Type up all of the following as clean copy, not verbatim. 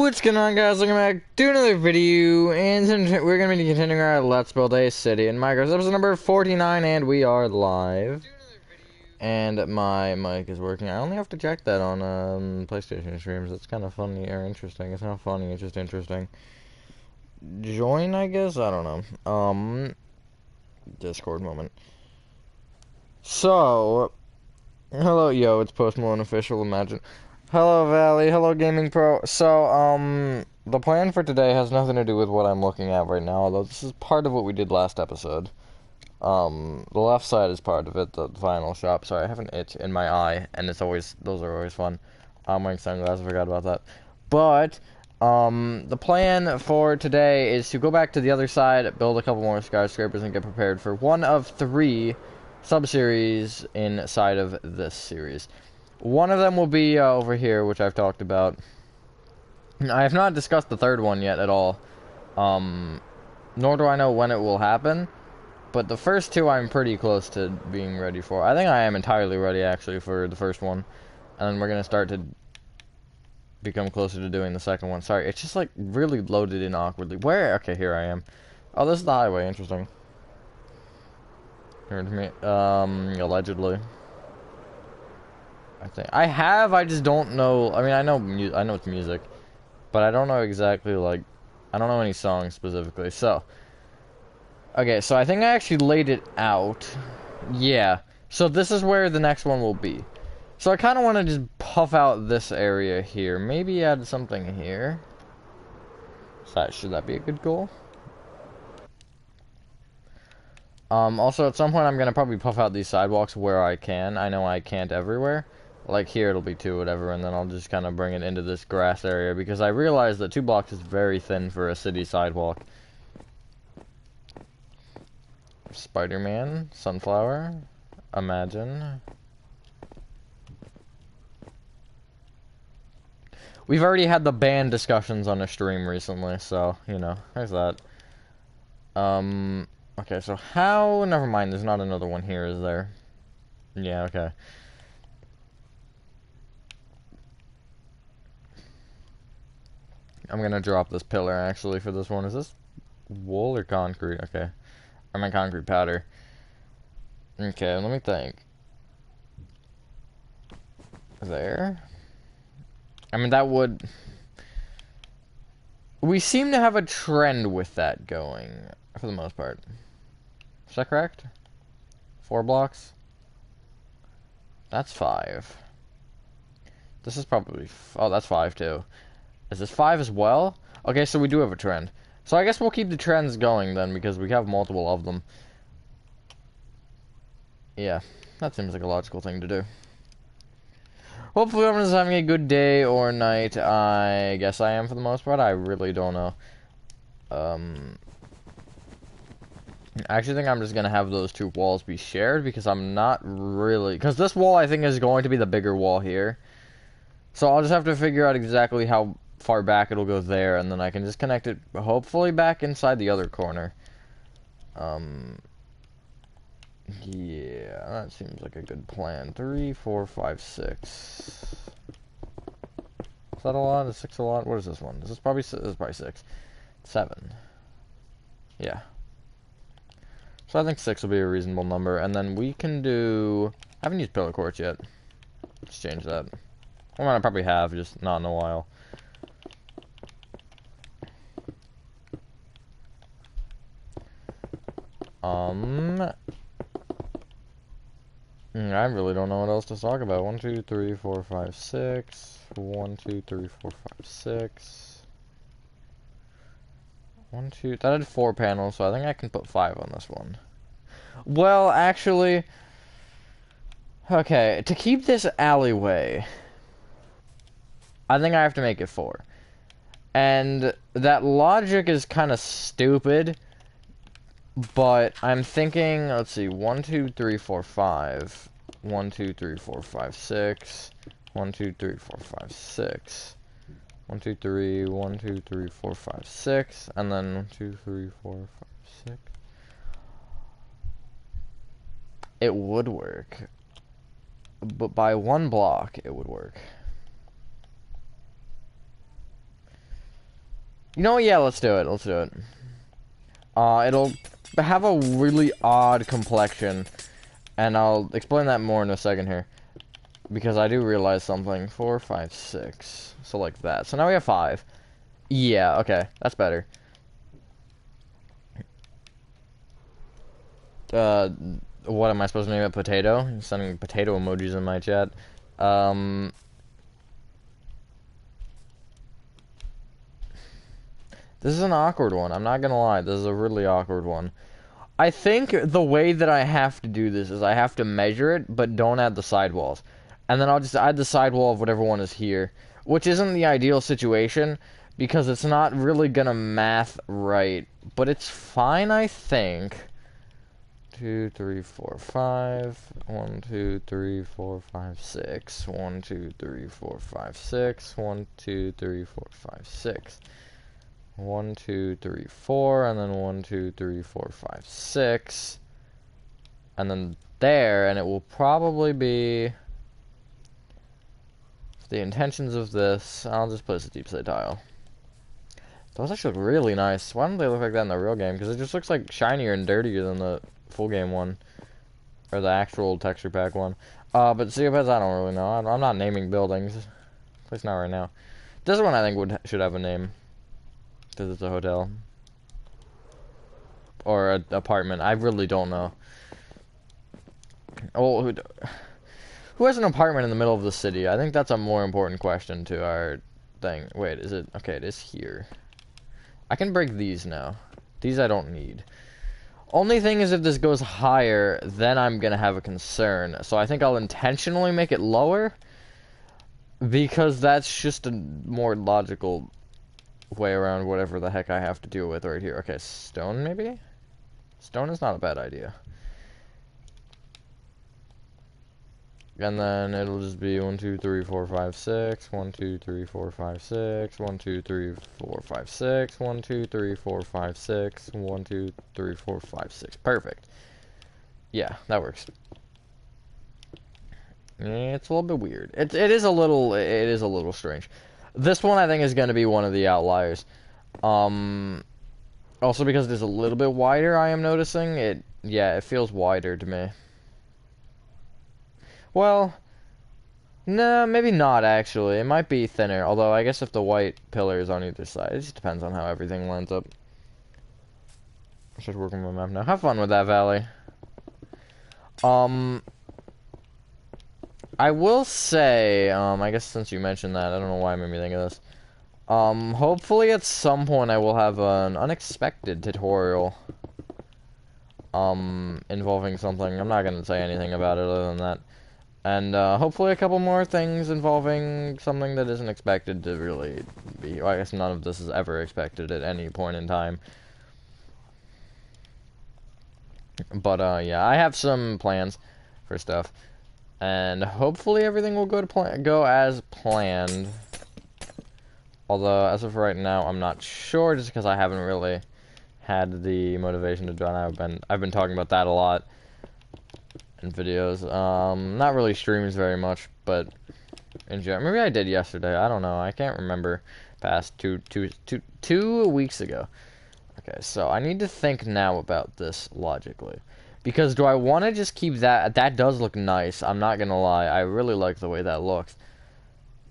What's going on, guys? Welcome back to another video, and we're going to be continuing our Let's Build a City in Minecraft. Episode number 49, and we are live. And my mic is working. I only have to check that on PlayStation streams. It's kind of funny, or interesting. It's not funny, it's just interesting. Join, I guess? I don't know. Discord moment. So, hello, yo, it's Post Malone Official, imagine. Hello, Valley. Hello, Gaming Pro. So, the plan for today has nothing to do with what I'm looking at right now, although this is part of what we did last episode. The left side is part of it, the final shop. Sorry, I have an itch in my eye, and those are always fun. I'm wearing sunglasses, I forgot about that. But, the plan for today is to go back to the other side, build a couple more skyscrapers, and get prepared for one of 3 sub-series inside of this series. One of them will be over here, which I've talked about. I have not discussed the third one yet at all. Nor do I know when it will happen. But the first 2 I'm pretty close to being ready for. I think I am entirely ready, actually, for the first one. And then we're going to start to become closer to doing the second one. Sorry, it's just, like, really loaded in awkwardly. Where? Okay, here I am. Oh, this is the highway. Interesting. Heard me. Allegedly. I just don't know. I mean, I know it's music, but I don't know exactly, like, I don't know any songs specifically. So, okay, so I think I actually laid it out. Yeah. So this is where the next one will be. So I kind of want to just puff out this area here. Maybe add something here. So should that be a good goal? Also, at some point, I'm gonna probably puff out these sidewalks where I can. I know I can't everywhere. Like here, it'll be 2, whatever, and then I'll just kind of bring it into this grass area, because I realize that 2 blocks is very thin for a city sidewalk. Spider-Man, sunflower, imagine. We've already had the ban discussions on a stream recently, so, you know, there's that. Okay, so how... Never mind, there's not another one here, is there? Yeah, okay. I'm gonna drop this pillar, actually, for this one. Is this wool or concrete? Okay. I meant concrete powder. Okay, let me think. There. I mean, that would... We seem to have a trend with that going, for the most part. Is that correct? 4 blocks? That's 5. This is probably... Oh, that's 5, too. Is this 5 as well? Okay, so we do have a trend. So I guess we'll keep the trends going then, because we have multiple of them. Yeah, that seems like a logical thing to do. Hopefully everyone's having a good day or night. I guess I am for the most part. I really don't know. I actually think I'm just gonna have those 2 walls be shared, because I'm not really... Because this wall, I think, is going to be the bigger wall here. So I'll just have to figure out exactly how far back it'll go there, and then I can just connect it, hopefully, back inside the other corner. Yeah, that seems like a good plan. 3, 4, 5, 6. Is that a lot? Is 6 a lot? What is this one? This is probably 6. 7. Yeah. So I think 6 will be a reasonable number, and then we can do... I haven't used pillar quartz yet. Let's change that. Well, I probably have, just not in a while. I really don't know what else to talk about. 1, 2, 3, 4, 5, 6. 1, 2, 3, 4, 5, 6. 1, 2... That had 4 panels, so I think I can put 5 on this one. Well, actually... Okay, to keep this alleyway... I think I have to make it 4. And that logic is kind of stupid, but I'm thinking, let's see, 1, 2, 3, 4, 5. 1, 2, 3, 4, 5, 6. 1, 2, 3, 4, 5, 6. 1, 2, 3, 1, 2, 3, 4, 5, 6. And then 1, 2, 3, 4, 5, 6. It would work. But by 1 block, it would work. You know what? Yeah, let's do it. Let's do it. It'll have a really odd complexion, and I'll explain that more in a second here. Because I do realize something. 4, 5, 6. So like that. So now we have 5. Yeah, okay. That's better. What am I supposed to name it? Potato? You're sending potato emojis in my chat. This is an awkward one. I'm not gonna lie. This is a really awkward one. I think the way that I have to do this is I have to measure it, but don't add the sidewalls. And then I'll just add the sidewall of whatever one is here. Which isn't the ideal situation, because it's not really gonna math right. But it's fine, I think. 2, 3, 4, 5. 1, 2, 3, 4, 5, 6. 1, 2, 3, 4, 5, 6. 1, 2, 3, 4, 5, 6. 1, 2, 3, 4, and then 1, 2, 3, 4, 5, 6. And then there, and it will probably be the intentions of this. I'll just place a deep slate tile. Those actually look really nice. Why don't they look like that in the real game? Because it just looks like shinier and dirtier than the full game one. Or the actual texture pack one. But Geopets, I don't really know. I'm not naming buildings. At least not right now. This one I think should have a name. Because it's a hotel. Or an apartment. I really don't know. Oh, who has an apartment in the middle of the city? I think that's a more important question to our thing. Wait, is it? Okay, it is here. I can break these now. These I don't need. Only thing is if this goes higher, then I'm gonna have a concern. So I think I'll intentionally make it lower. Because that's just a more logical way around whatever the heck I have to deal with right here. Okay, stone maybe? Stone is not a bad idea. And then it'll just be 1, 2, 3, 4, 5, 6. 1, 2, 3, 4, 5, 6. 1, 2, 3, 4, 5, 6. 1, 2, 3, 4, 5, 6. 1, 2, 3, 4, 5, 6. Perfect. Yeah, that works. It's a little bit weird. It is a little strange. This one I think is going to be one of the outliers. Also because it is a little bit wider, I am noticing. Yeah, it feels wider to me. Well, no, maybe not actually. It might be thinner, although I guess if the white pillar is on either side, it just depends on how everything lines up. I should work on my map now. Have fun with that, Valley. I will say, I guess since you mentioned that, I don't know why it made me think of this. Hopefully at some point I will have an unexpected tutorial, involving something. I'm not gonna say anything about it other than that. And, hopefully a couple more things involving something that isn't expected to really be. Well, I guess none of this is ever expected at any point in time. But, yeah, I have some plans for stuff. And hopefully everything will go as planned. Although, as of right now, I'm not sure, just because I haven't really had the motivation to do it. I've been talking about that a lot in videos. Not really streams very much, but in general, maybe I did yesterday. I don't know. I can't remember. Past two weeks ago. Okay, so I need to think now about this logically. Because do I want to just keep that? That does look nice. I'm not going to lie. I really like the way that looks.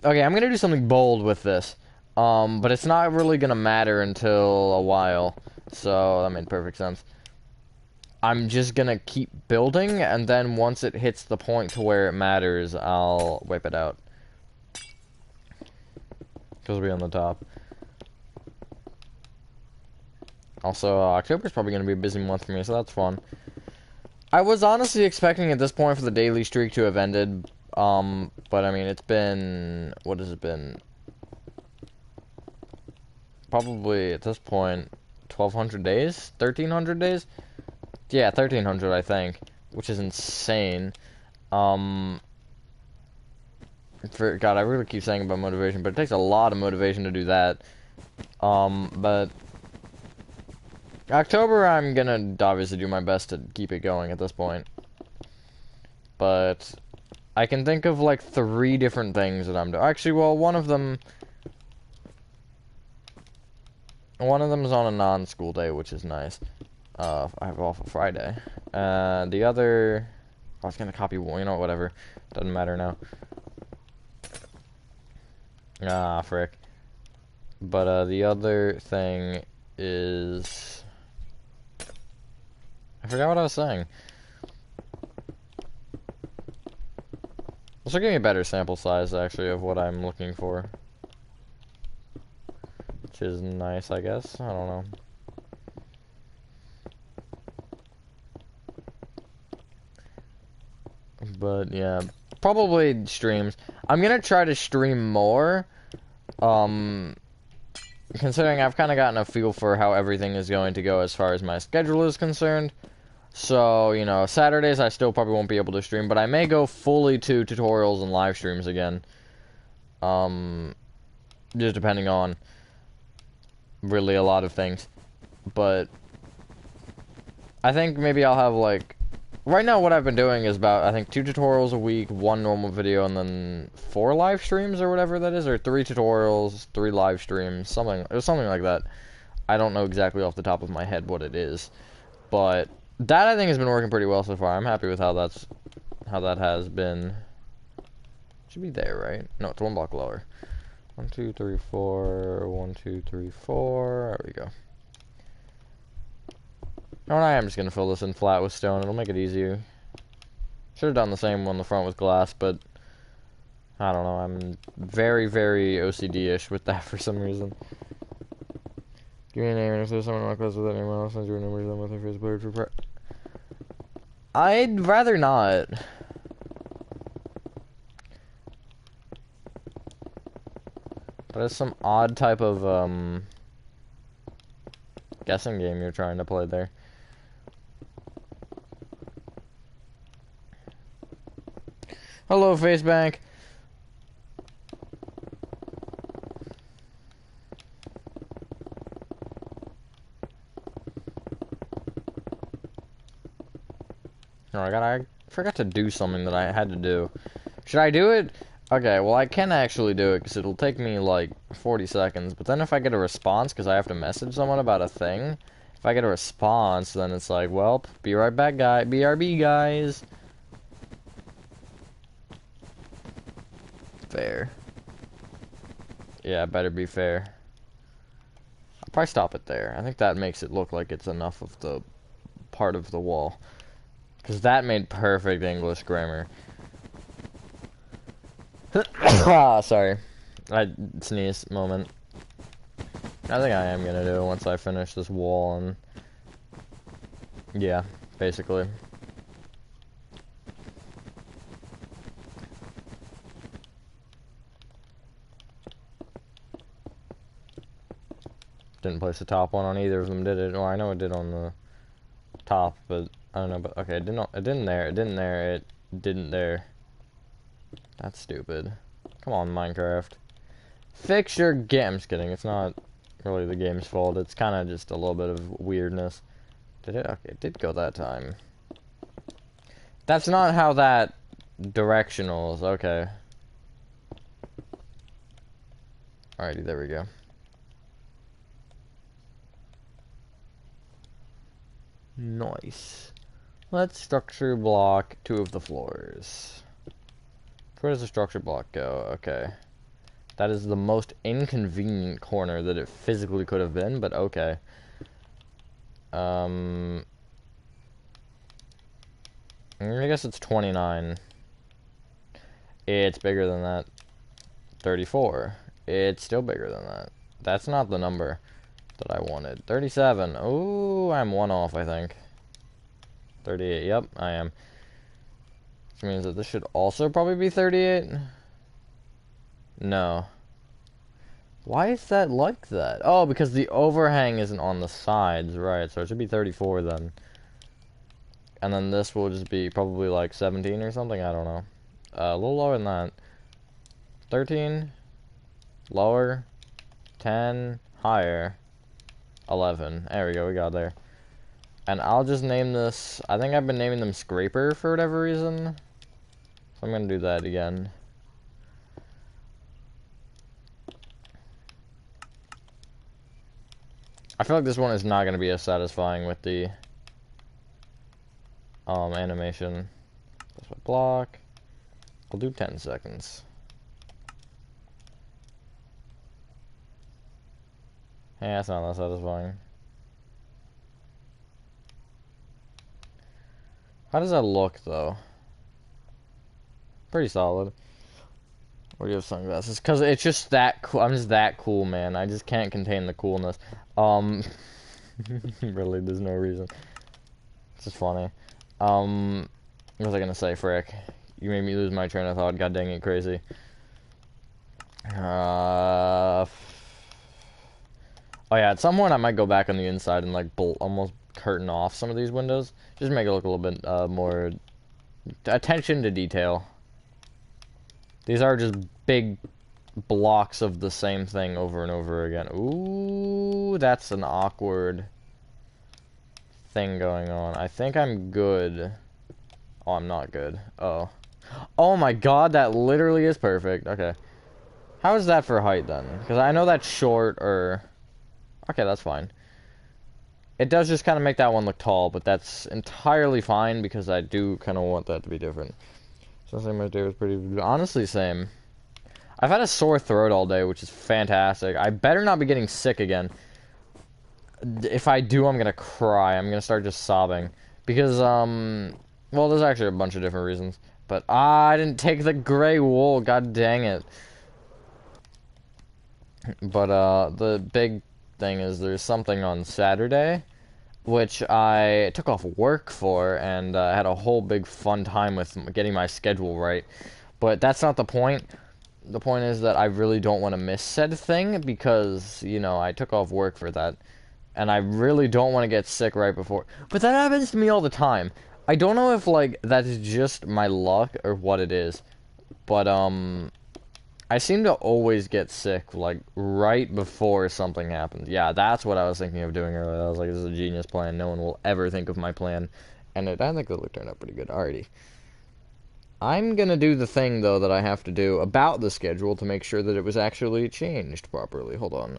Okay, I'm going to do something bold with this. But it's not really going to matter until a while. So that made perfect sense. I'm just going to keep building. And then once it hits the point to where it matters, I'll wipe it out. Because we'll be on the top. Also, October's probably going to be a busy month for me, so that's fun. I was honestly expecting at this point for the daily streak to have ended, but I mean, it's been, what has it been? Probably, at this point, 1,200 days? 1,300 days? Yeah, 1,300, I think, which is insane. God, I really keep saying about motivation, but it takes a lot of motivation to do that. But October, I'm gonna obviously do my best to keep it going at this point. But I can think of like 3 different things that I'm doing. Actually, well, one of them... One of them is on a non-school day, which is nice. I have off a Friday. The other... I was gonna copy one, you know, whatever. Doesn't matter now. Ah, frick. But, the other thing is... I forgot what I was saying. This will give me a better sample size, actually, of what I'm looking for. Which is nice, I guess. I don't know. But, yeah. Probably streams. I'm gonna try to stream more. Considering I've kind of gotten a feel for how everything is going to go as far as my schedule is concerned. So, you know, Saturdays I still probably won't be able to stream, but I may go fully to tutorials and live streams again. Just depending on really a lot of things. But I think maybe I'll have, like, right now what I've been doing is about, I think, 2 tutorials a week, 1 normal video, and then 4 live streams or whatever that is, or 3 tutorials, 3 live streams, something like that. I don't know exactly off the top of my head what it is, but that I think has been working pretty well so far. I'm happy with how that has been. Should be there, right? No, it's 1 block lower. 1, 2, 3, 4. 1, 2, 3, 4. There we go. Oh, and I am just gonna fill this in flat with stone. It'll make it easier. Should have done the same on the front with glass, but I don't know. I'm very, very OCD-ish with that for some reason. Give me a name, and if there's someone in my class with that name, I'll send you a number to them with a first player for I'd rather not. But it's some odd type of, guessing game you're trying to play there. Hello, Facebank. Oh, I forgot to do something that I had to do. Should I do it? Okay, well, I can actually do it, because it'll take me, like, 40 seconds. But then if I get a response, because I have to message someone about a thing, if I get a response, then it's like, well, be right back, guy. BRB, guys. Fair. Yeah, better be fair. I'll probably stop it there. I think that makes it look like it's enough of the part of the wall. Because that made perfect English grammar. Ah, sorry. I sneezed moment. I think I am gonna do it once I finish this wall and... yeah, basically. Didn't place the top one on either of them, did it? Well, I know it did on the top, but I don't know. But okay, it didn't there. It didn't there. It didn't there. That's stupid. Come on, Minecraft. Fix your game. I'm just kidding. It's not really the game's fault. It's kind of just a little bit of weirdness. Did it? Okay, it did go that time. That's not how that directional is. Okay. Alrighty, there we go. Nice. Let's structure block 2 of the floors. Where does the structure block go? Okay. That is the most inconvenient corner that it physically could have been, but okay. I guess it's 29. It's bigger than that. 34. It's still bigger than that. That's not the number that I wanted. 37. Oh, I'm 1 off, I think. 38. Yep, I am. Which means that this should also probably be 38. No. Why is that like that? Oh, because the overhang isn't on the sides, right? So it should be 34 then. And then this will just be probably like 17 or something. I don't know. A little lower than that. 13. Lower. 10. Higher. 11. There we go. We got there. And I'll just name this... I think I've been naming them Scraper for whatever reason. So I'm going to do that again. I feel like this one is not going to be as satisfying with the animation. That's my block. We'll do 10 seconds. Hey, that's not that satisfying. How does that look, though? Pretty solid. Or do you have sunglasses? Because it's just that cool. I'm just that cool, man. I just can't contain the coolness. Really, there's no reason. It's just funny. What was I gonna say, frick? You made me lose my train of thought. God dang it, crazy. Oh yeah, at some point I might go back on the inside and like almost curtain off some of these windows. Just make it look a little bit more attention to detail. These are just big blocks of the same thing over and over again. Ooh, that's an awkward thing going on. I think I'm good. Oh, I'm not good. Oh. Oh my god, that literally is perfect. Okay. How is that for height then? Because I know that's short or... Okay, that's fine. It does just kind of make that one look tall, but that's entirely fine because I do kind of want that to be different. So same my day was pretty... Honestly, same. I've had a sore throat all day, which is fantastic. I better not be getting sick again. If I do, I'm gonna cry. I'm gonna start just sobbing. Because, well, there's actually a bunch of different reasons. But, I didn't take the gray wool. God dang it. But, the big thing is there's something on Saturday, which I took off work for, and had a whole big fun time with getting my schedule right. But that's not the point. The point is that I really don't want to miss said thing, because, you know, I took off work for that. And I really don't want to get sick right before. But that happens to me all the time. I don't know if, like, that's just my luck or what it is. But, I seem to always get sick, like, right before something happens. Yeah, that's what I was thinking of doing earlier. I was like, this is a genius plan. No one will ever think of my plan. And I think it'll turn out pretty good. Alrighty. I'm gonna do the thing, though, that I have to do about the schedule to make sure that it was actually changed properly. Hold on.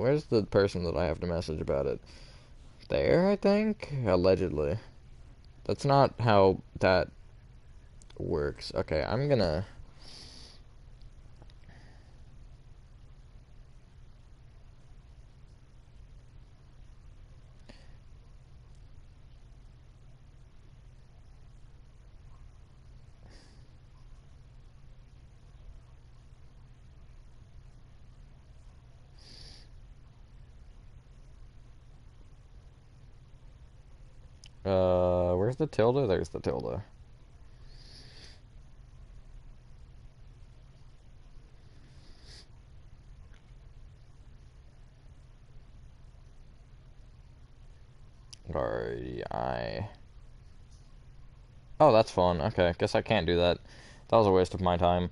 Where's the person that I have to message about it? There, I think? Allegedly. That's not how that works. Okay, I'm gonna... where's the tilde? There's the tilde. Alrighty, Oh, that's fun. Okay, guess I can't do that. That was a waste of my time.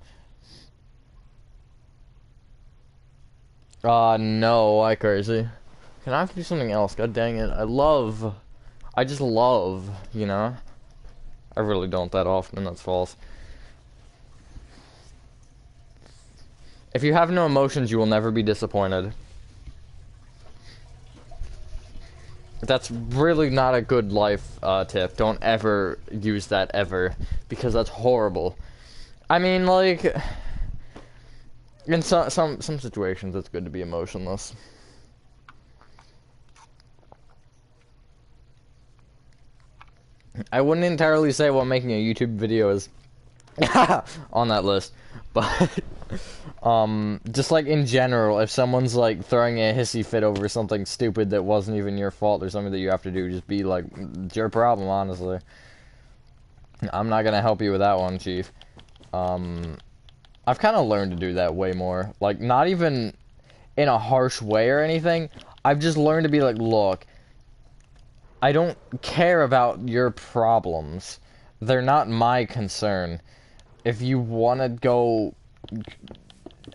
No, I crazy. Can I have to do something else? God dang it. I just love, you know? I really don't that often, that's false. If you have no emotions, you will never be disappointed. That's really not a good life tip. Don't ever use that ever, because that's horrible. I mean, like, in some situations, it's good to be emotionless. I wouldn't entirely say what making a YouTube video is on that list, but just like in general, if someone's like throwing a hissy fit over something stupid that wasn't even your fault or something that you have to do, just be like, it's your problem, honestly. I'm not gonna help you with that one, Chief. I've kind of learned to do that way more. Like, not even in a harsh way or anything. I've just learned to be like, look, I don't care about your problems. They're not my concern. If you want to go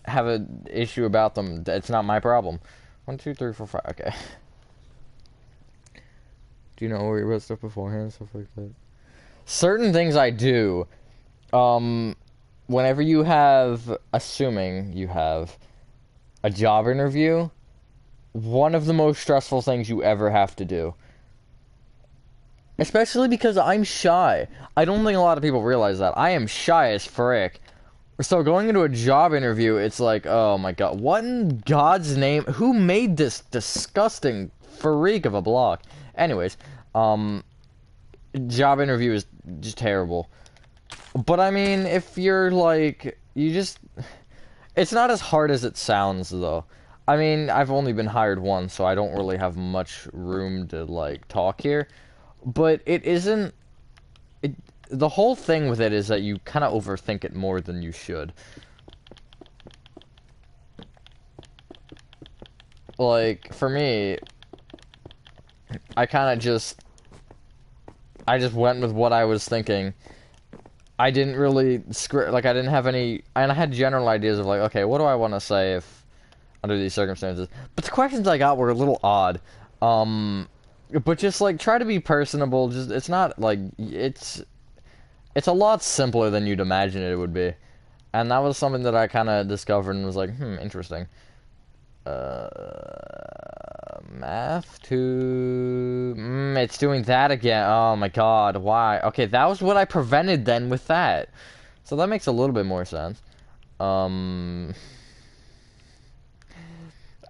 have an issue about them, it's not my problem. 1, 2, 3, 4, 5. Okay. Do you know where you wrote stuff beforehand? Stuff like that. Certain things I do. Whenever you have, assuming you have a job interview, one of the most stressful things you ever have to do. Especially because I'm shy. I don't think a lot of people realize that. I am shy as frick. So going into a job interview, it's like, oh my god, what in God's name? Who made this disgusting freak of a block? Anyways, job interview is just terrible. But I mean, if you're like, it's not as hard as it sounds though. I mean, I've only been hired once, so I don't really have much room to like talk here. But it isn't. The whole thing with it is that you kind of overthink it more than you should. Like, for me, I just went with what I was thinking. I didn't really I didn't have any, and I had general ideas of like, okay, what do I want to say if under these circumstances? But the questions I got were a little odd. But just like try to be personable. Just it's not like it's a lot simpler than you'd imagine it would be, and that was something that I kind of discovered and was like, interesting. Math to... it's doing that again. Oh my god, why? Okay, that was what I prevented then with that. So that makes a little bit more sense. I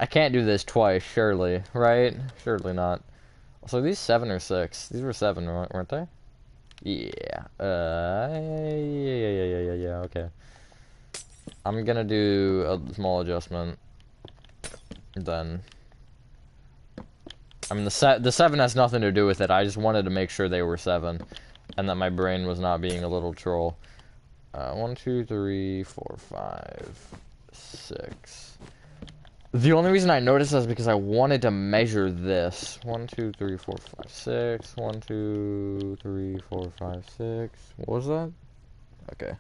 can't do this twice, surely, right? Surely not. So these 7 or 6? These were 7, weren't they? Yeah. Yeah, okay. I'm gonna do a small adjustment. Then... I mean, the 7 has nothing to do with it. I just wanted to make sure they were 7, and that my brain was not being a little troll. 1, 2, 3, 4, 5, 6. The only reason I noticed that is because I wanted to measure this. 1, 2, 3, 4, 5, 6. 1, 2, 3, 4, 5, 6. What was that? Okay.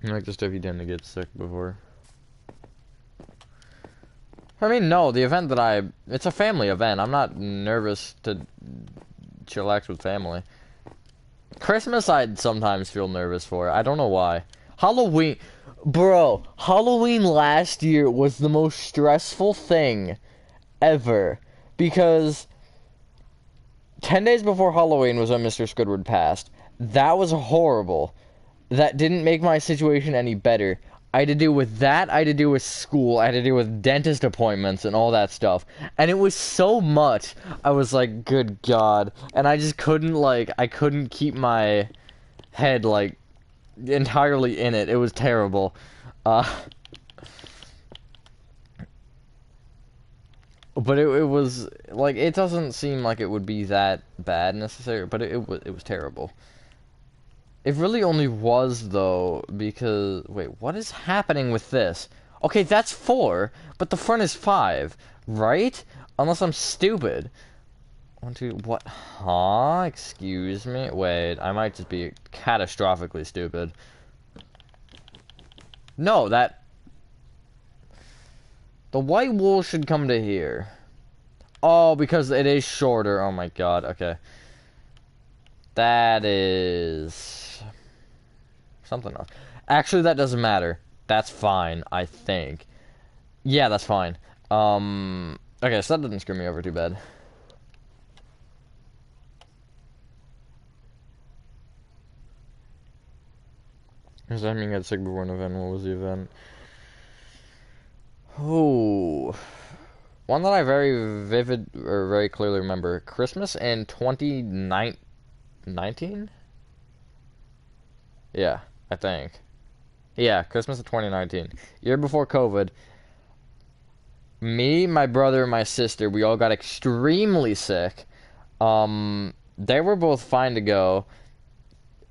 Like the stuff you tend to get sick before. I mean, no, the event that it's a family event. I'm not nervous to chillax with family. Christmas, I'd sometimes feel nervous for. I don't know why. Halloween, bro, Halloween last year was the most stressful thing ever. Because 10 days before Halloween was when Mr. Squidward passed. That was horrible. That didn't make my situation any better. I had to deal with that, I had to deal with school, I had to deal with dentist appointments and all that stuff. And it was so much, I was like, good God. And I just couldn't, like, I couldn't keep my head, like, entirely in it. It was terrible. But it was, like, it doesn't seem like it would be that bad necessarily, but it was terrible. It really only was, though, because... Wait, what is happening with this? Okay, that's 4, but the front is 5, right? Unless I'm stupid. 1, 2... What? Huh? Excuse me? Wait, I might just be catastrophically stupid. No, that... The white wool should come to here. Oh, because it is shorter. Oh my god, okay. That is... something else. Actually, that doesn't matter. That's fine, I think. Yeah, that's fine. Okay, so that doesn't screw me over too bad. Does that mean you got sick before an event? What was the event? Oh... One that I very very clearly remember. Christmas in 2019? Yeah, I think. Yeah, Christmas of 2019. Year before COVID. Me, my brother, and my sister, we all got extremely sick. They were both fine to go,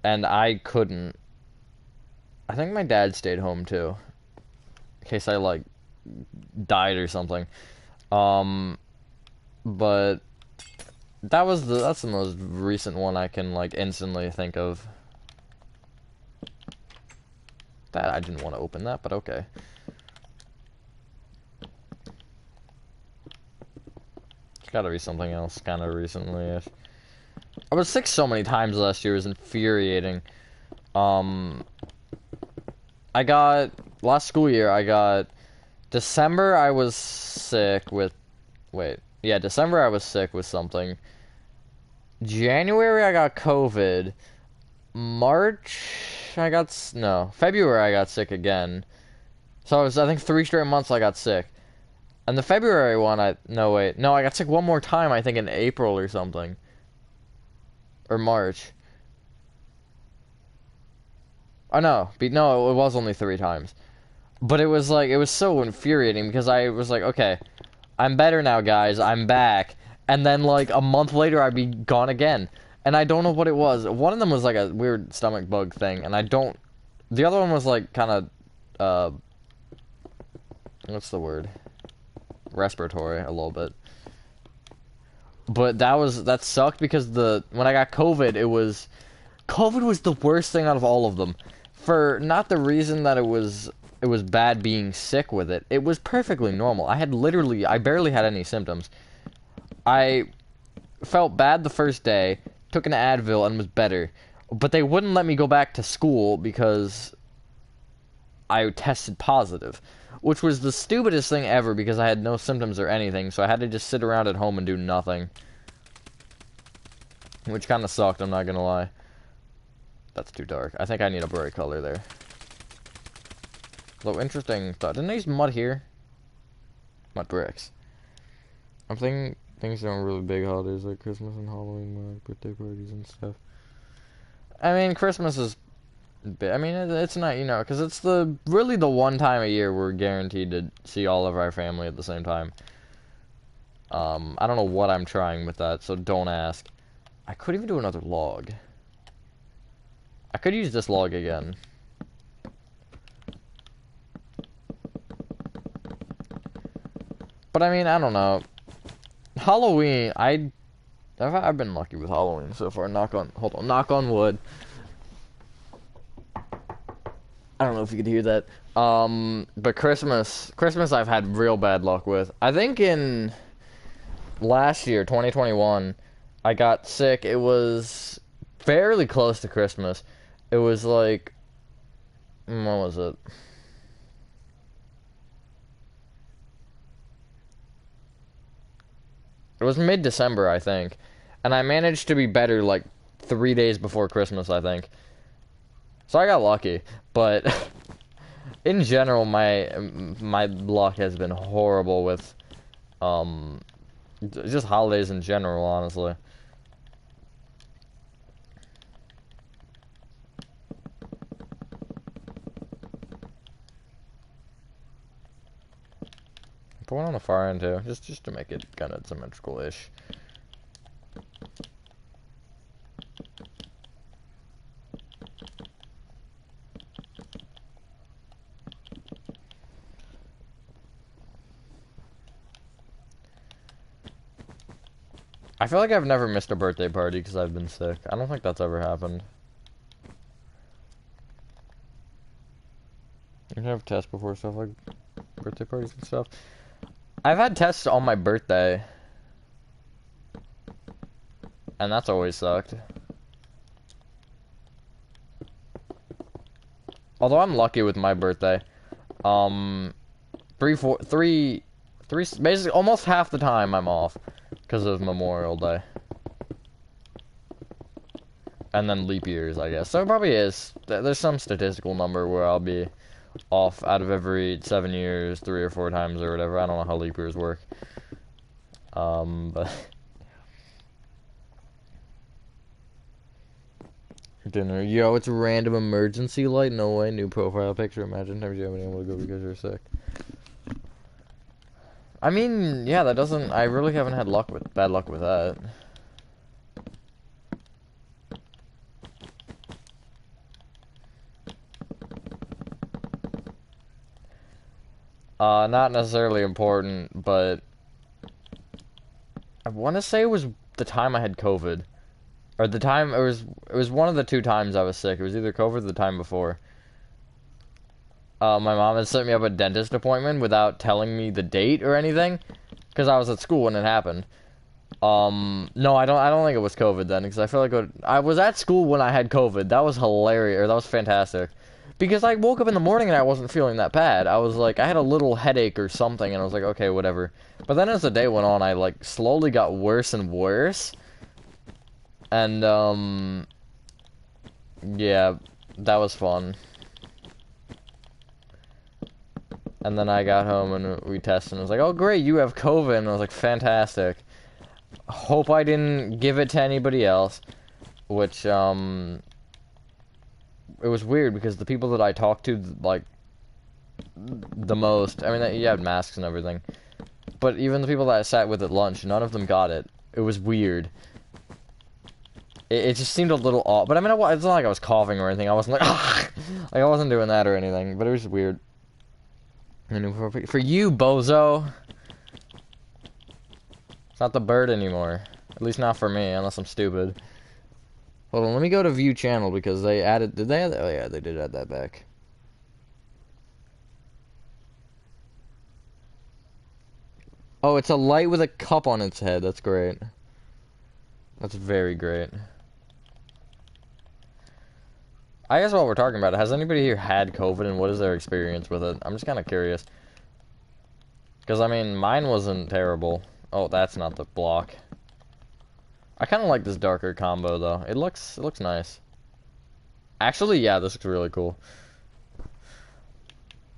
and I couldn't. I think my dad stayed home, too. In case I, like, died or something. But that's the most recent one I can, like, instantly think of. That, I didn't want to open that, but okay. It's gotta be something else kind of recently. I was sick so many times last year, it was infuriating. Last school year, I got December I was sick with, wait, yeah, December I was sick with something. January I got COVID. March no, February I got sick again. So it was, I think, 3 straight months I got sick. And the February one, no, wait. No, I got sick one more time, I think, in April or something. Or March. Oh, no. No, it was only 3 times. But it was, like, it was so infuriating because I was like, okay, I'm better now, guys. I'm back. And then, like, a month later, I'd be gone again. And I don't know what it was. One of them was, like, a weird stomach bug thing. And I don't... The other one was, like, kind of, what's the word? Respiratory, a little bit. But that sucked because when I got COVID, COVID was the worst thing out of all of them. For not the reason that it was bad being sick with it. It was perfectly normal. I barely had any symptoms. I felt bad the first day, took an Advil, and was better. But they wouldn't let me go back to school because I tested positive. Which was the stupidest thing ever because I had no symptoms or anything, so I had to just sit around at home and do nothing. Which kind of sucked, I'm not gonna lie. That's too dark. I think I need a bright color there. Though, interesting thought. Didn't I use mud here? Mud bricks. I'm thinking things aren't really big holidays like Christmas and Halloween, like birthday parties and stuff. I mean, Christmas is... I mean, it's not, you know, because it's really the one time a year we're guaranteed to see all of our family at the same time. I don't know what I'm trying with that, so don't ask. I could even do another log. I could use this log again. But I mean, I don't know. Halloween, I've been lucky with Halloween so far. Knock on wood. I don't know if you could hear that. But Christmas I've had real bad luck with. I think in last year, 2021, I got sick. It was fairly close to Christmas. It was like, what was it? It was mid-December, I think. And I managed to be better like 3 days before Christmas, I think. So I got lucky, but in general, my luck has been horrible with just holidays in general, honestly. Put one on the far end too, just to make it kind of symmetrical-ish. I feel like I've never missed a birthday party because I've been sick. I don't think that's ever happened. You can have tests before stuff like birthday parties and stuff. I've had tests on my birthday. And that's always sucked. Although I'm lucky with my birthday. Basically almost half the time I'm off. Because of Memorial Day. And then leap years, I guess. So it probably is. There's some statistical number where I'll be off out of every 7 years, 3 or 4 times or whatever. I don't know how leap years work. But... Dinner. Yo, it's a random emergency light? No way. New profile picture. Imagine never you haven't been able to go because you're sick. I mean, yeah, that doesn't... I really haven't had bad luck with that. Not necessarily important, but... I want to say it was the time I had COVID. Or the time... It was one of the 2 times I was sick. It was either COVID or the time before. My mom had set me up a dentist appointment without telling me the date or anything, because I was at school when it happened. No, I don't think it was COVID then, because I feel like I was at school when I had COVID. That was hilarious, or that was fantastic, Because I woke up in the morning and I wasn't feeling that bad. I was like, I had a little headache or something, and I was like, okay, whatever. But then as the day went on, I, like, slowly got worse and worse. And, yeah, that was fun. And then I got home and we tested and it was like, oh great, you have COVID. And I was like, fantastic. Hope I didn't give it to anybody else. Which, it was weird because the people that I talked to, like, the most, I mean, you had masks and everything. But even the people that I sat with at lunch, none of them got it. It was weird. It just seemed a little odd. But I mean, it's not like I was coughing or anything. I wasn't like, like I wasn't doing that or anything. But it was weird. And for you, bozo, it's not the bird anymore. At least not for me, unless I'm stupid. Hold on, let me go to view channel because they added. Did they add that? Oh yeah, they did add that back. Oh, it's a light with a cup on its head. That's great. That's very great. I guess while we're talking about it, has anybody here had COVID and what is their experience with it? I'm just kind of curious. Because, I mean, mine wasn't terrible. Oh, that's not the block. I kind of like this darker combo, though. It looks nice. Actually, yeah, this looks really cool.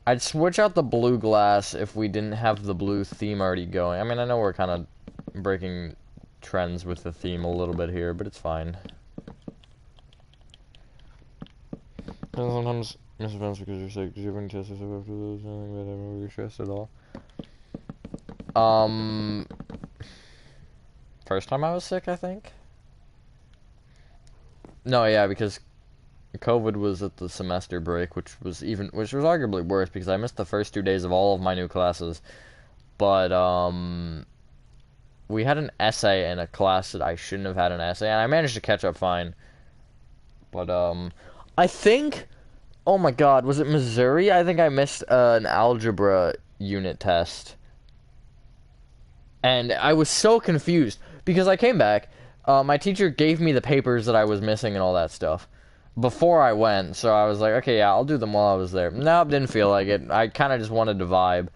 I'd switch out the blue glass if we didn't have the blue theme already going. I mean, I know we're kind of breaking trends with the theme a little bit here, but it's fine. And sometimes miss events because you're sick. Did you have any tests or stuff after those? Anything that ever were stressed at all? First time I was sick, I think. No, yeah, because COVID was at the semester break, which was arguably worse because I missed the first 2 days of all of my new classes. But we had an essay in a class that I shouldn't have had an essay, and I managed to catch up fine. But I think, oh my God, was it Missouri? I think I missed an algebra unit test. And I was so confused, because I came back, my teacher gave me the papers that I was missing and all that stuff before I went, so I was like, okay, yeah, I'll do them while I was there. Nope, didn't feel like it. I kind of just wanted to vibe,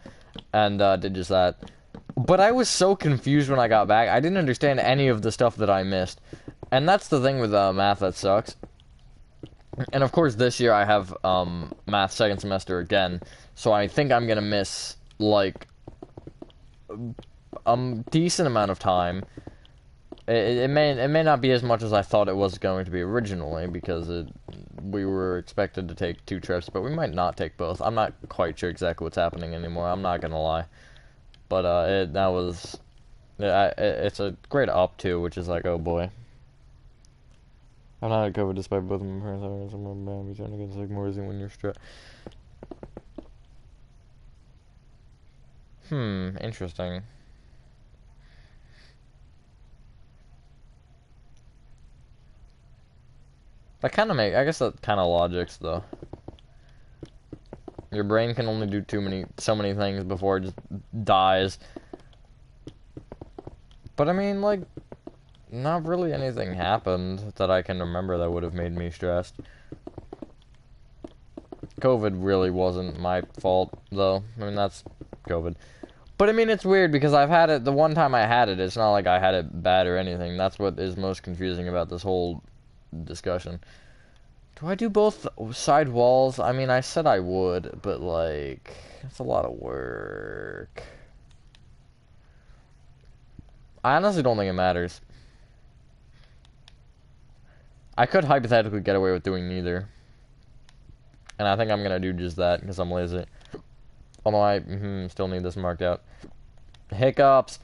and did just that. But I was so confused when I got back, I didn't understand any of the stuff that I missed. And that's the thing with math that sucks. And of course, this year I have math second semester again, so I think I'm gonna miss like a decent amount of time. It may not be as much as I thought it was going to be originally because we were expected to take 2 trips, but we might not take both. I'm not quite sure exactly what's happening anymore. I'm not gonna lie, but it's a great up to, which is like, oh boy. I'm not at COVID despite both of my parents having some bad trying to get sick more easy when you're stressed. Interesting. I guess that kind of logics though. Your brain can only do so many things before it just dies. But I mean, like, not really anything happened that I can remember that would have made me stressed. COVID really wasn't my fault, though. I mean, that's COVID. But I mean, it's weird because I've had it, the one time I had it, it's not like I had it bad or anything. That's what is most confusing about this whole discussion. Do I do both side walls? I mean, I said I would, but like, it's a lot of work. I honestly don't think it matters. I could hypothetically get away with doing neither. And I think I'm gonna do just that, because I'm lazy. Although I still need this marked out. Hiccups!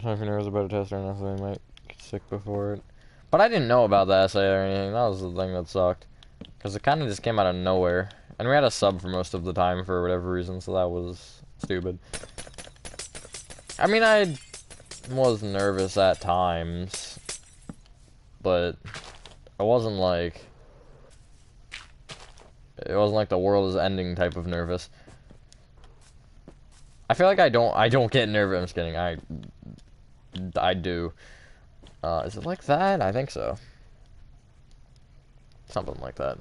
So if you know about a test or nothing, they might get sick before it. But I didn't know about the essay or anything. That was the thing that sucked. Because it kind of just came out of nowhere. And we had a sub for most of the time for whatever reason, so that was stupid. I mean, I was nervous at times. But I wasn't like... It wasn't like the world is ending type of nervous. I feel like I don't get nervous. I'm just kidding. I do. Is it like that? I think so. Something like that.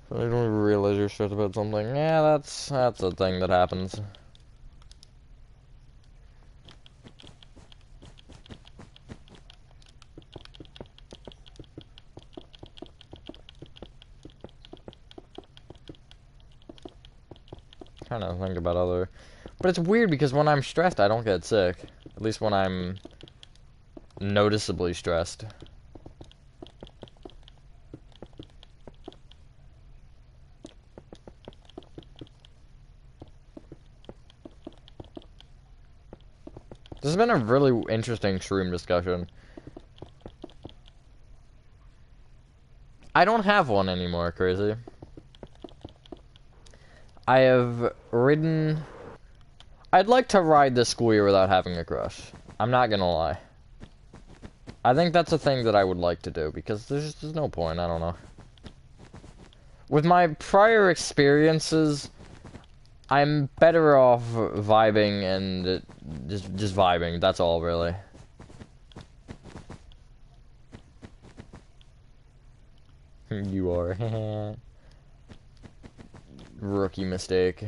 So you don't realize you're stressed about something. Yeah, that's a thing that happens. Trying to think about other, but it's weird because when I'm stressed, I don't get sick. At least when I'm noticeably stressed. This has been a really interesting shroom discussion. I don't have one anymore, crazy. I have ridden... I'd like to ride this school year without having a crush. I'm not gonna lie. I think that's a thing that I would like to do, because there's no point, I don't know. With my prior experiences, I'm better off vibing and just vibing, that's all, really. You are. Rookie mistake.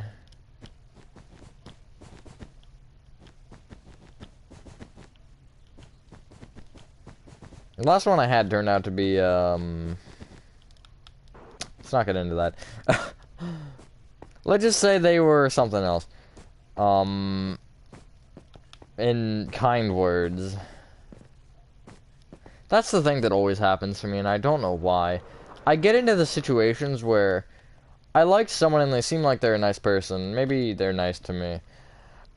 The last one I had turned out to be, let's not get into that. Let's just say they were something else. In kind words. That's the thing that always happens to me, and I don't know why. I get into the situations where I like someone and they seem like they're a nice person. Maybe they're nice to me.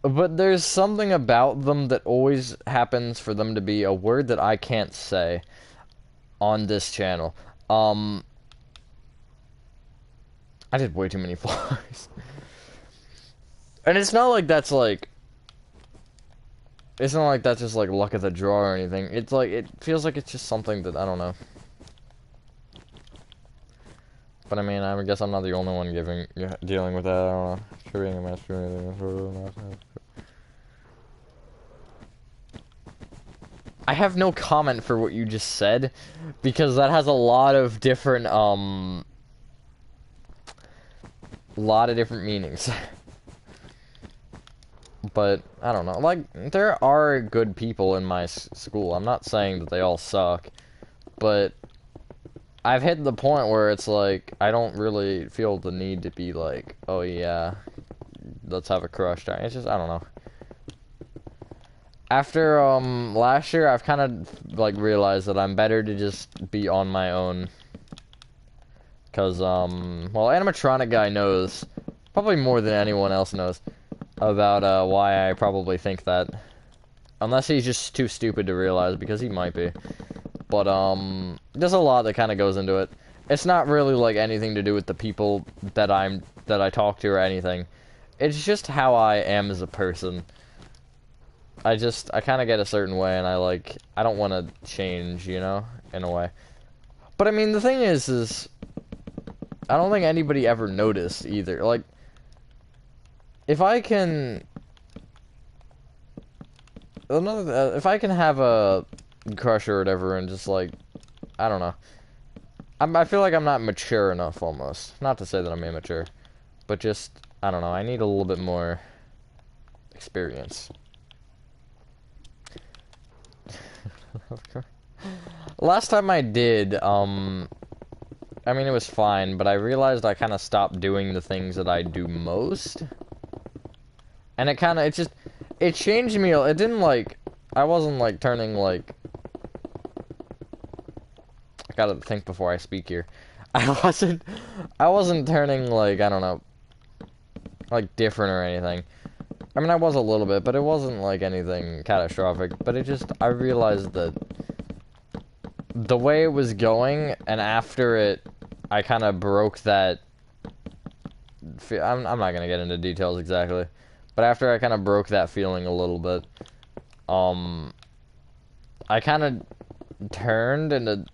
But there's something about them that always happens for them to be a word that I can't say on this channel. I did way too many floors. And it's not like that's like... It's not like that's just like luck of the draw or anything. It's like, it feels like it's just something that, I don't know. But I mean, I guess I'm not the only one dealing with that, I don't know. Sure being a master... I have no comment for what you just said, because that has a lot of different, meanings. But, I don't know, like, there are good people in my school. I'm not saying that they all suck, but I've hit the point where it's like, I don't really feel the need to be like, oh yeah, let's have a crush. It's just, I don't know. After, last year, I've kind of, like, realized that I'm better to just be on my own. Because, well, Animatronic Guy knows, probably more than anyone else knows, about, why I probably think that. Unless he's just too stupid to realize, because he might be. But, there's a lot that kind of goes into it. It's not really, like, anything to do with the people that I talk to or anything. It's just how I am as a person. I kind of get a certain way, and I don't want to change, you know, in a way. But, I mean, the thing is, I don't think anybody ever noticed, either. Like, if I can have a crush or whatever, and just, like, I don't know. I feel like I'm not mature enough, almost. Not to say that I'm immature, but just, I don't know, I need a little bit more experience. Last time I did, I mean, it was fine, but I realized I kind of stopped doing the things that I do most. And it changed me, it didn't, like, I wasn't, like, turning, like, I gotta think before I speak here. I wasn't turning, like, I don't know, like, different or anything. I mean, I was a little bit, but it wasn't, like, anything catastrophic. But I realized that the way it was going, and after it, I kind of broke that... I'm not gonna get into details exactly. But after I kind of broke that feeling a little bit, I kind of turned into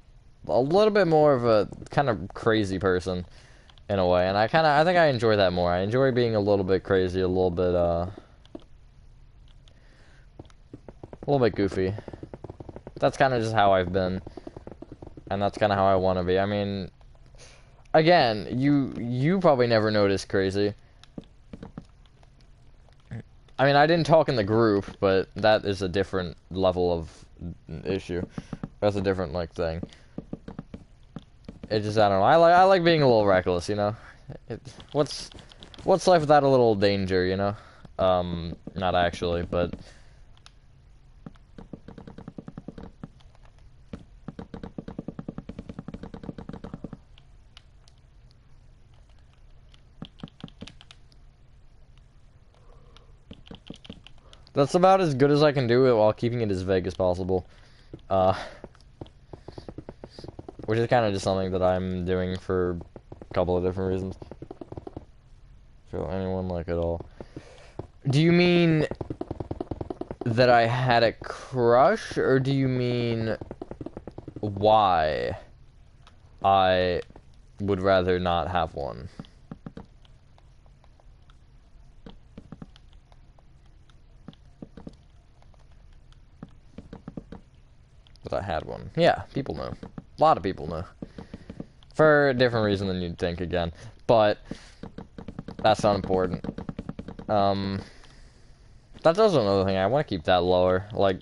a little bit more of a kind of crazy person in a way, and I think I enjoy that more. I enjoy being a little bit crazy, a little bit goofy. That's kind of just how I've been, and that's kind of how I want to be. I mean, again, you probably never noticed crazy. I mean, I didn't talk in the group, but that is a different level of issue. That's a different like thing. It just I don't know. I like being a little reckless, you know. What's life without a little danger, you know? Not actually, but. That's about as good as I can do it while keeping it as vague as possible. Which is kind of just something that I'm doing for a couple of different reasons. Feel anyone like it all. Do you mean that I had a crush, or do you mean why I would rather not have one? That I had one. Yeah, people know. A lot of people know. For a different reason than you'd think again. But that's not important. That's also another thing. I want to keep that lower. Like,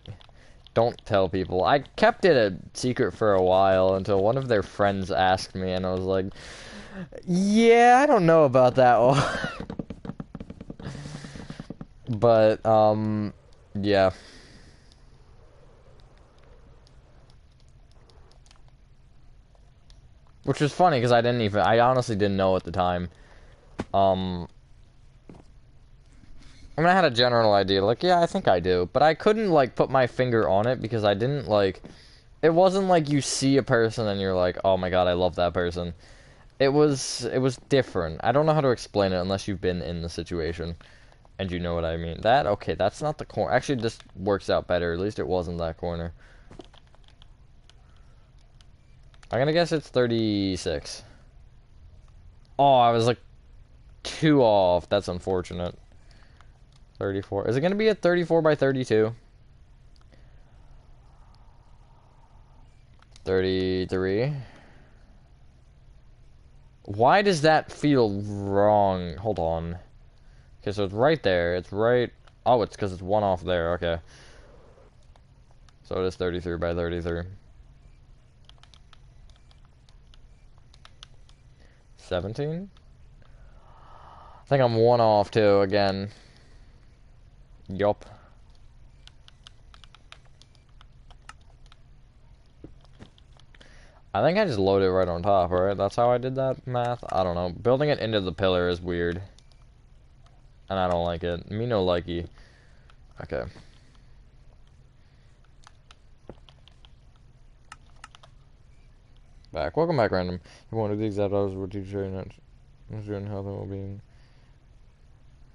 don't tell people. I kept it a secret for a while until one of their friends asked me, and I was like, yeah, I don't know about that one. But, yeah. Which was funny, because I honestly didn't know at the time. I mean, I had a general idea, like, yeah, I think I do. But I couldn't, like, put my finger on it, because I didn't, like... It wasn't like you see a person and you're like, oh my god, I love that person. It was different. I don't know how to explain it unless you've been in the situation. And you know what I mean. Okay, that's not the corner. Actually, this works out better. At least it wasn't that corner. I'm gonna guess it's 36. Oh, I was like 2 off. That's unfortunate. 34. Is it gonna be a 34 by 32? 33. Why does that feel wrong? Hold on. Okay, so it's right there. It's right... Oh, it's because it's 1 off there. Okay. So it is 33 by 33. 17? I think I'm 1 off too, again. Yup. I think I just loaded it right on top, right? That's how I did that math? I don't know. Building it into the pillar is weird. And I don't like it. Me no likey. Okay. Back. Welcome back, random. You wanted the exact hours were teaching health and well-being.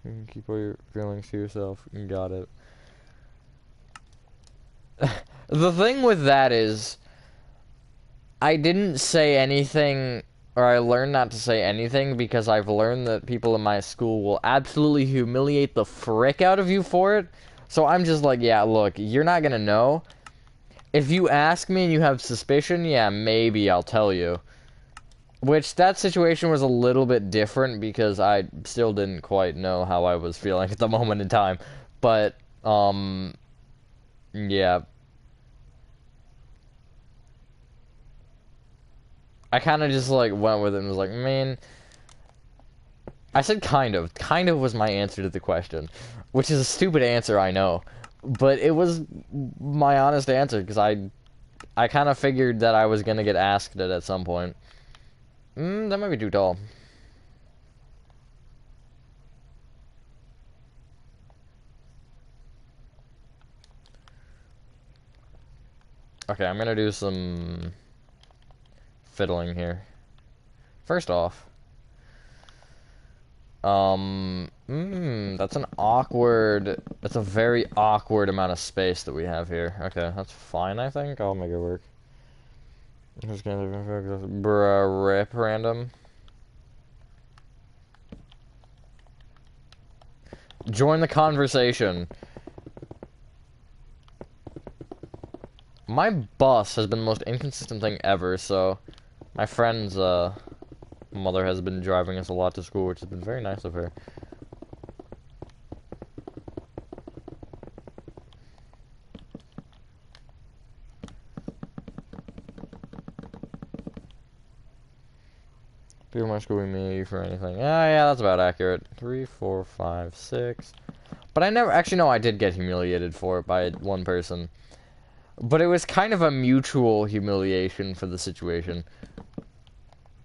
You can keep all your feelings to yourself. You got it. The thing with that is, I didn't say anything, or I learned not to say anything because I've learned that people in my school will absolutely humiliate the frick out of you for it. So I'm just like, yeah, look, you're not gonna know. If you ask me and you have suspicion, yeah, maybe I'll tell you. Which, that situation was a little bit different because I still didn't quite know how I was feeling at the moment in time. But, yeah. I kind of just, like, went with it and was like, man... I said kind of. Kind of was my answer to the question. Which is a stupid answer, I know. But it was my honest answer, because I kind of figured that I was going to get asked it at some point. That might be too tall. Okay, I'm going to do some fiddling here. First off, that's a very awkward amount of space that we have here. Okay, that's fine, I think. I'll make it work. Just gonna bruh, rip random. Join the conversation. My bus has been the most inconsistent thing ever, so my friend's mother has been driving us a lot to school, which has been very nice of her. People might school me for anything. Yeah, that's about accurate. 3, 4, 5, 6. But I never actually no, I did get humiliated for it by one person. But it was kind of a mutual humiliation for the situation.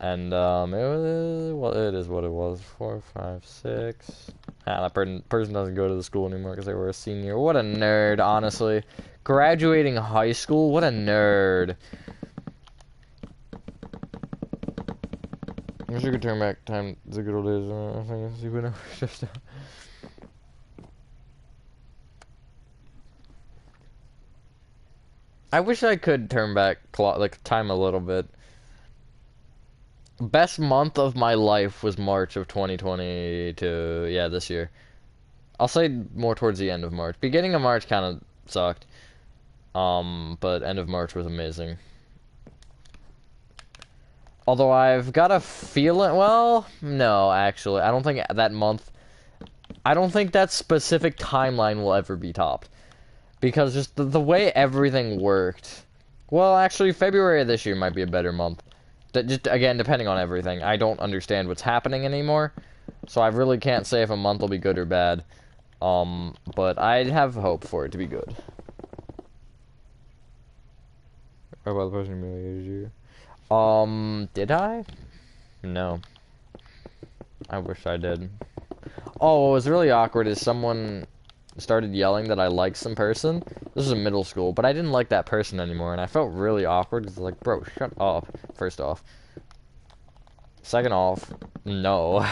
And it was well, it is what it was. 4, 5, 6. That person doesn't go to the school anymore because they were a senior. What a nerd, honestly. Graduating high school, what a nerd. I wish you could turn back time to the good old days. I think you would never just. I wish I could turn back like time a little bit. Best month of my life was March of 2020 to yeah, this year. I'll say more towards the end of March. Beginning of March kind of sucked. But end of March was amazing. Although I've got a feeling, well, no, actually, I don't think that month, I don't think that specific timeline will ever be topped. Because just the way everything worked. Well, actually, February of this year might be a better month. Just, again, depending on everything. I don't understand what's happening anymore. So I really can't say if a month will be good or bad. But I'd have hope for it to be good. What about the person who humiliated you? Did I? No. I wish I did. Oh, what was really awkward is someone started yelling that I liked some person. This was in middle school, but I didn't like that person anymore, and I felt really awkward because, like, bro, shut up, first off. Second off, no.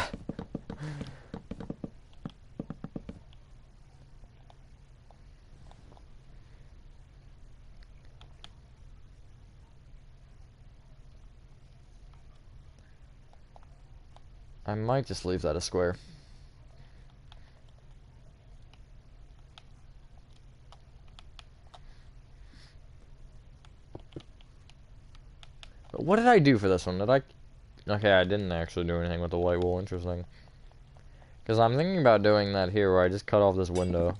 I might just leave that a square. But what did I do for this one? Did I... Okay, I didn't actually do anything with the white wool. Interesting. Because I'm thinking about doing that here, where I just cut off this window.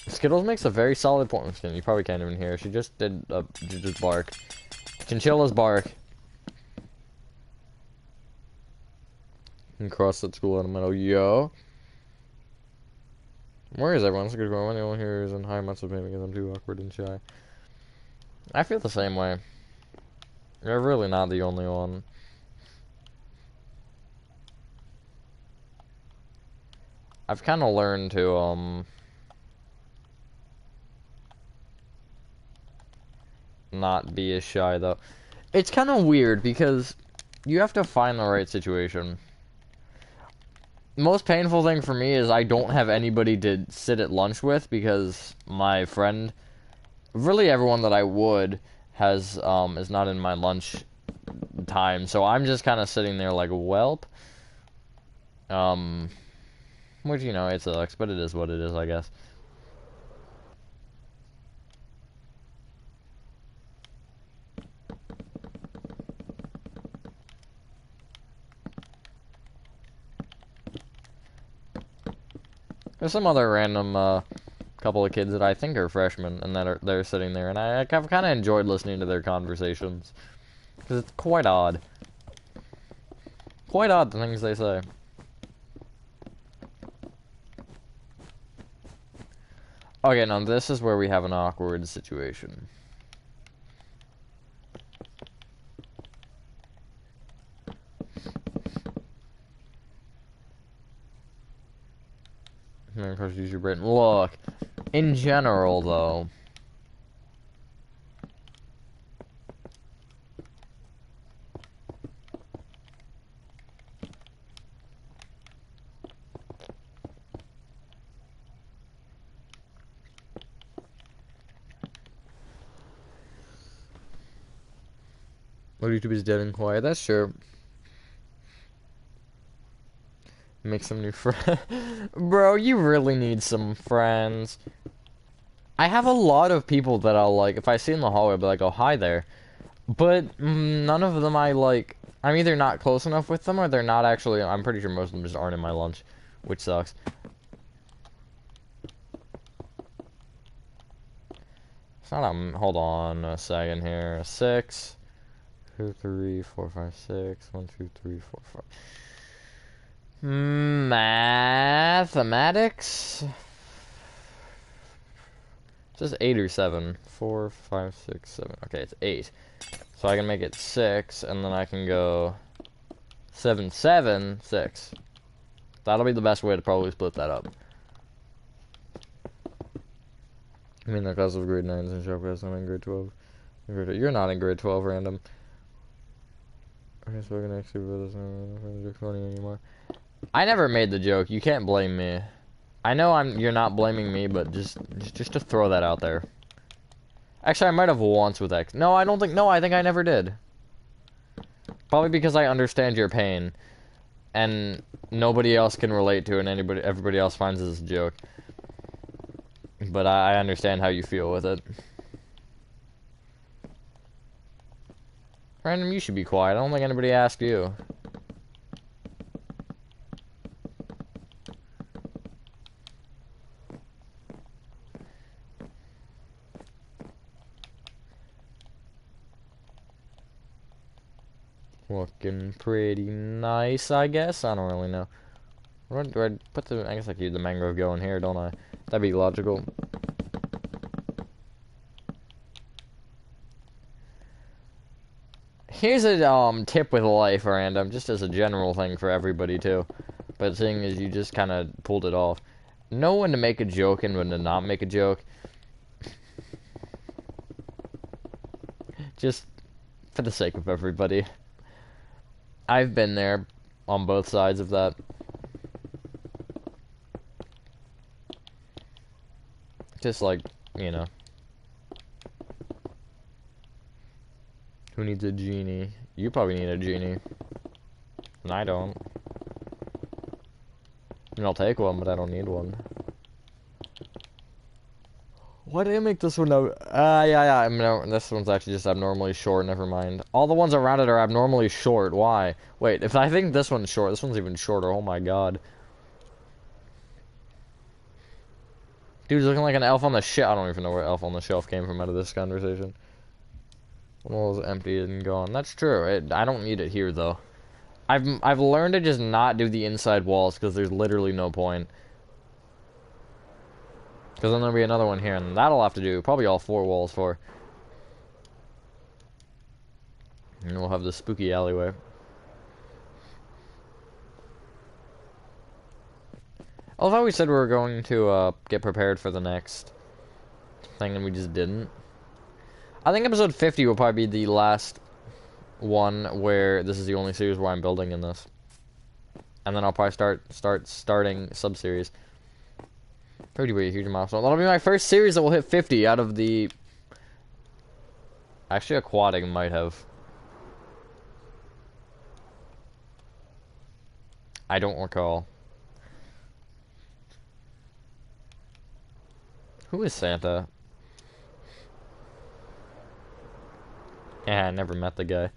Skittles makes a very solid point. You probably can't even hear. She just did just bark. Chinchillas bark. And cross that school elemental. Yo. Where is everyone? It's a good one. Anyone here is in high amounts of pain because I'm too awkward and shy. I feel the same way. You're really not the only one. I've kind of learned to, not be as shy, though. It's kind of weird, because you have to find the right situation. Most painful thing for me is I don't have anybody to sit at lunch with, because my friend, really everyone that I would, has, is not in my lunch time, so I'm just kind of sitting there like, welp. Which, you know, it sucks, but it is what it is, I guess. There's some other random, couple of kids that I think are freshmen, and they're sitting there, and I've kind of enjoyed listening to their conversations. Because it's quite odd. Quite odd, the things they say. Okay, now this is where we have an awkward situation. Of course, use your brain. Look, in general, though, Oh, YouTube is dead and quiet. That's true. Make some new friends. Bro, you really need some friends. I have a lot of people that I'll like, if I see in the hallway, I'll be like, oh, hi there. But none of them I like, I'm either not close enough with them or they're not actually, I'm pretty sure most of them just aren't in my lunch, which sucks. It's not a, hold on a second here. 6, 2, 3, 4, 5, 6, 1, 2, 3, 4, 5. Mathematics? Just 8 or 7. 4, 5, 6, 7. Okay, it's 8. So I can make it 6, and then I can go 7, 7, 6. That'll be the best way to probably split that up. I mean, the class of grade 9s and sharp class, I'm in grade 12. You're not in grade 12, random. Okay, so I can actually put this on funny anymore. I never made the joke. You can't blame me. I know you're not blaming me, but just to throw that out there. Actually, I might have once with X. No, I don't think. No, I think I never did. Probably because I understand your pain, and nobody else can relate to it, and everybody else finds this a joke. But I understand how you feel with it. Random, you should be quiet. I don't think anybody asked you. Looking pretty nice, I guess. I don't really know. Do I put the? I guess I could use the mangrove going here, don't I? That'd be logical. Here's a tip with life, random, just as a general thing for everybody too. But seeing as you just kind of pulled it off, know when to make a joke and when to not make a joke. Just for the sake of everybody. I've been there on both sides of that. Just like, you know. Who needs a genie? You probably need a genie. And I don't. And I'll take one, but I don't need one. Why did I make this one out? Yeah. I mean, this one's actually just abnormally short, never mind. All the ones around it are abnormally short. Why? Wait, if I think this one's short, this one's even shorter. Oh my god. Dude's looking like an elf on the shelf. I don't even know where elf on the shelf came from out of this conversation. One was empty and gone. That's true. I don't need it here, though. I've learned to just not do the inside walls, because there's literally no point. Because then there'll be another one here, and that'll have to do probably all 4 walls for. And we'll have the spooky alleyway. I love how we said we were going to get prepared for the next thing, and we just didn't. I think episode 50 will probably be the last one where this is the only series where I'm building in this. And then I'll probably starting sub-series. 50 will be a huge milestone. That'll be my first series that will hit 50 out of the... Actually, Aquatic might have. I don't recall. Who is Santa? Yeah, I never met the guy.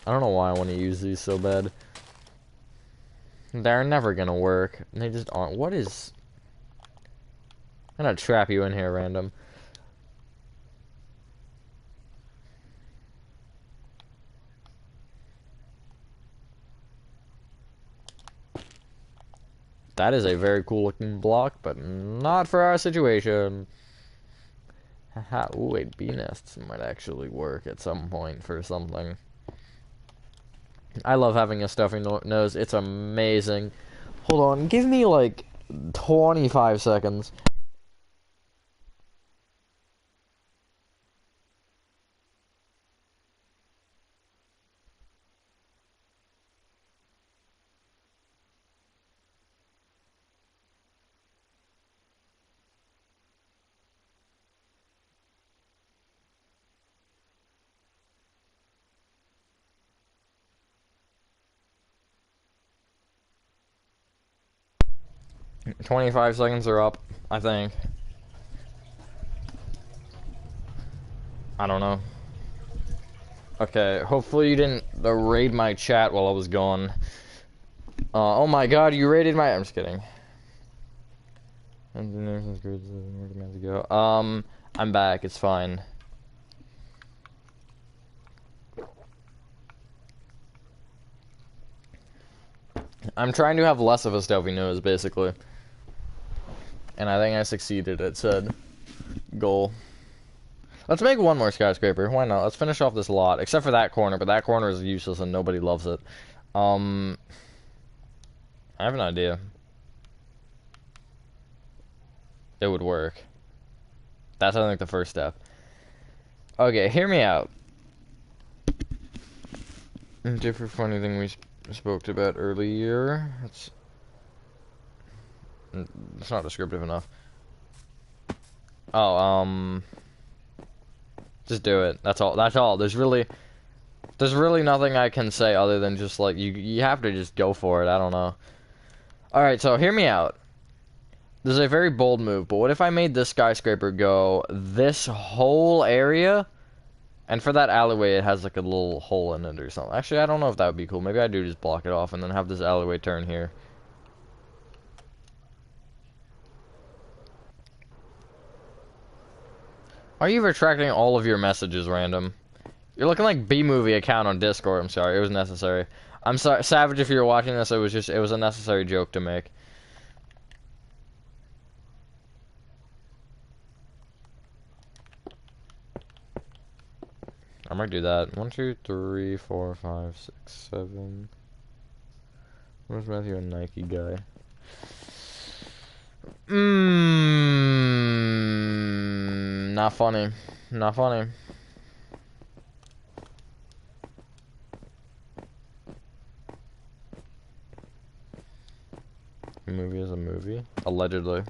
I don't know why I want to use these so bad. They're never gonna work. They just aren't. What is... I'm gonna trap you in here, random. That is a very cool looking block, but not for our situation. Haha, ooh, wait, bee nests might actually work at some point for something. I love having a stuffy nose, it's amazing. Hold on, give me like 25 seconds. 25 seconds are up, I think. I don't know. Okay, hopefully you didn't raid my chat while I was gone. Oh my god, you raided my... I'm just kidding. I'm back, it's fine. I'm trying to have less of a stealthy nose, basically. And I think I succeeded at said goal. Let's make one more skyscraper. Why not? Let's finish off this lot. Except for that corner, but that corner is useless and nobody loves it. I have an idea. It would work. That's, I think, the first step. Okay, hear me out. Different funny thing we spoke about earlier. It's not descriptive enough. Oh, just do it. That's all. That's all. There's really nothing I can say other than just like you have to just go for it. I don't know. All right, so hear me out. This is a very bold move, but what if I made this skyscraper go this whole area? And for that alleyway, it has like a little hole in it or something. Actually, I don't know if that would be cool. Maybe I do just block it off and then have this alleyway turn here. Are you retracting all of your messages, random? You're looking like B-movie account on Discord. I'm sorry, it was necessary. I'm sorry, Savage, if you're watching this, it was a necessary joke to make. I might do that. 1, 2, 3, 4, 5, 6, 7. Where's Matthew, a Nike guy? Not funny. Not funny. Movie is a movie? Allegedly.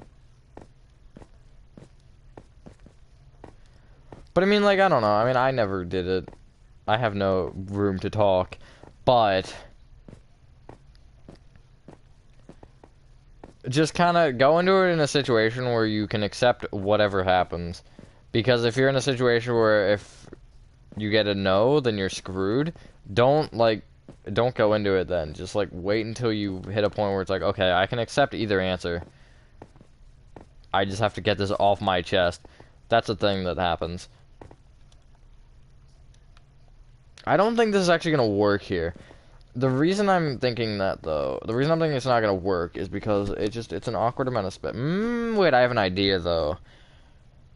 But I mean, like, I don't know. I mean, I never did it. I have no room to talk. But just kind of go into it in a situation where you can accept whatever happens. Because if you're in a situation where if you get a no, then you're screwed, don't go into it then. Just, like, wait until you hit a point where it's like, okay, I can accept either answer. I just have to get this off my chest. That's the thing that happens. I don't think this is actually going to work here. The reason I'm thinking that, though, the reason I'm thinking it's not going to work is because it's an awkward amount of space. Wait, I have an idea, though.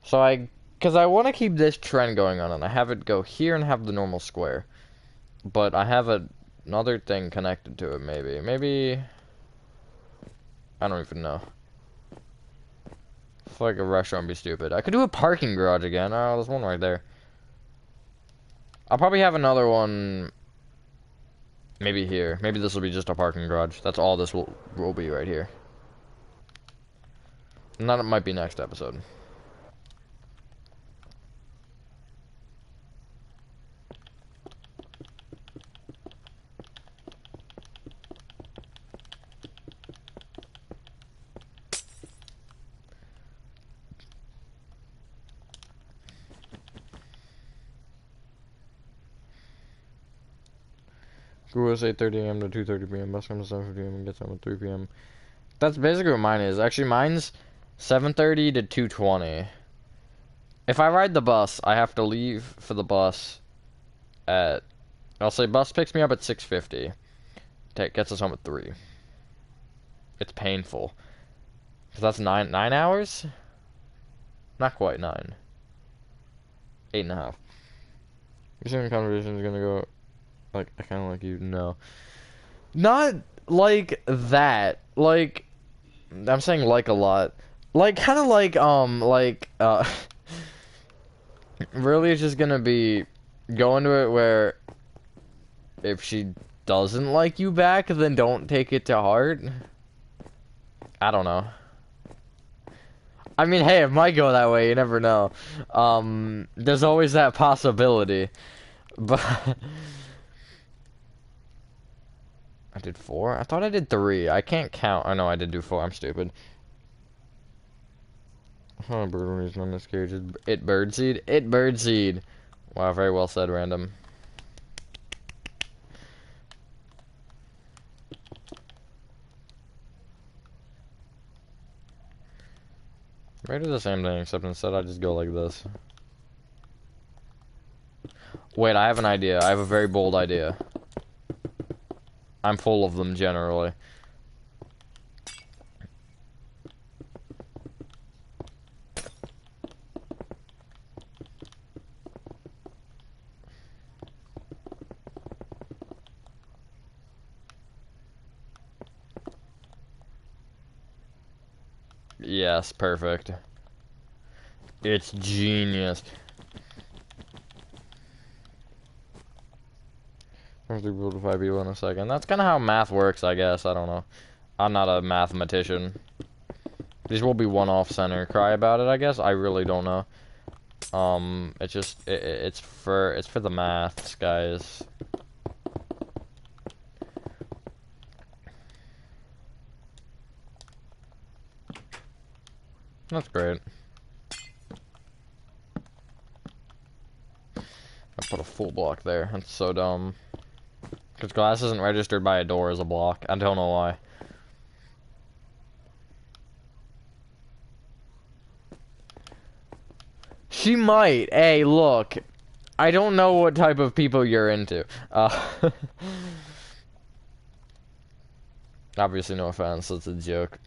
So because I want to keep this trend going on, and I have it go here and have the normal square. But I have another thing connected to it, maybe. Maybe, I don't even know. I feel like a restaurant would be stupid. I could do a parking garage again. Oh, there's one right there. I'll probably have another one maybe here. Maybe this will be just a parking garage. That's all this will be right here. And that might be next episode. Google is 8:30 a.m. to 2:30 p.m. Bus comes at 7:50 a.m. and gets home at 3 p.m. That's basically what mine is. Actually, mine's 7:30 to 2:20. If I ride the bus, I have to leave for the bus at... I'll say bus picks me up at 6:50. Gets us home at 3. It's painful. So that's 9 hours? Not quite 9. 8.5. You're saying the conversation is gonna go... Like, I kind of like you, no. Not like that. Like, I'm saying like a lot. Like, kind of like, really it's just gonna be go into it where if she doesn't like you back, then don't take it to heart. I don't know. I mean, hey, it might go that way, you never know. There's always that possibility. But... I did 4? I thought I did 3. I can't count. Oh, no, I did do 4. I'm stupid. Oh, bird when he's not miscarriages. It birdseed? It birdseed. Wow, very well said, random. I do the same thing, except instead I just go like this. Wait, I have an idea. I have a very bold idea. I'm full of them, generally. Yes, perfect. It's genius. There's 3 people to 5 people in a second. That's kind of how math works, I guess. I don't know. I'm not a mathematician. These will be one-off center. Cry about it, I guess. I really don't know. It's just it's for the maths, guys. That's great. I put a full block there. That's so dumb. Because glass isn't registered by a door as a block. I don't know why. She might. Hey, look. I don't know what type of people you're into. Obviously, no offense. It's a joke.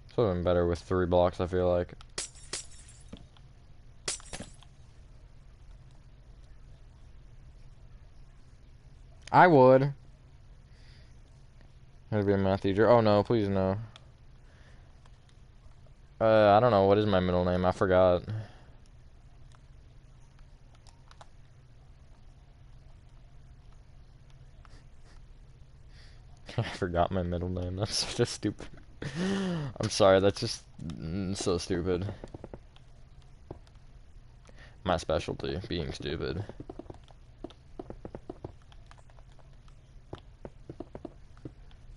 It's been better with 3 blocks, I feel like. I would. I'd be a math teacher. Oh no, please no. I don't know. What is my middle name? I forgot. I forgot my middle name. That's such a stupid. I'm sorry. That's just so stupid. My specialty, being stupid.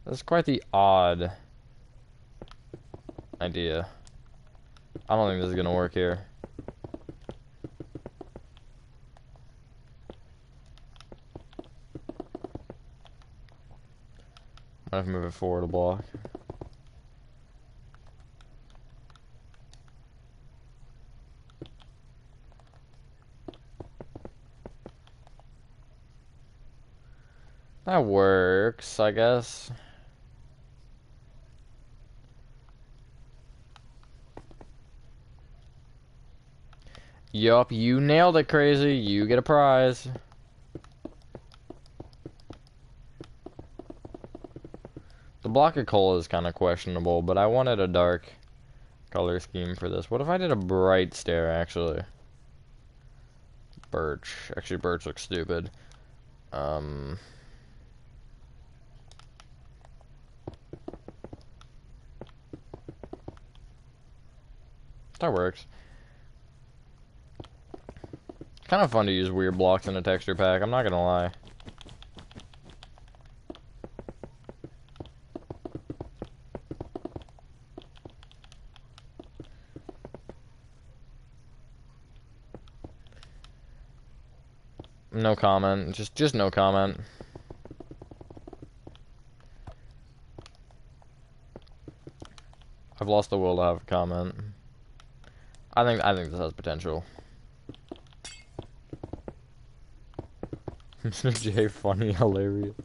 That's quite the odd idea. I don't think this is gonna work here. I have to move it forward a block. That works, I guess. Yup, you nailed it, crazy. You get a prize. The block of coal is kind of questionable, but I wanted a dark color scheme for this. What if I did a bright stair, actually? Birch. Actually, birch looks stupid. That works. Kind of fun to use weird blocks in a texture pack, I'm not gonna lie. No comment. Just no comment. I've lost the will to have a comment. I think this has potential. Mr. J, funny, hilarious.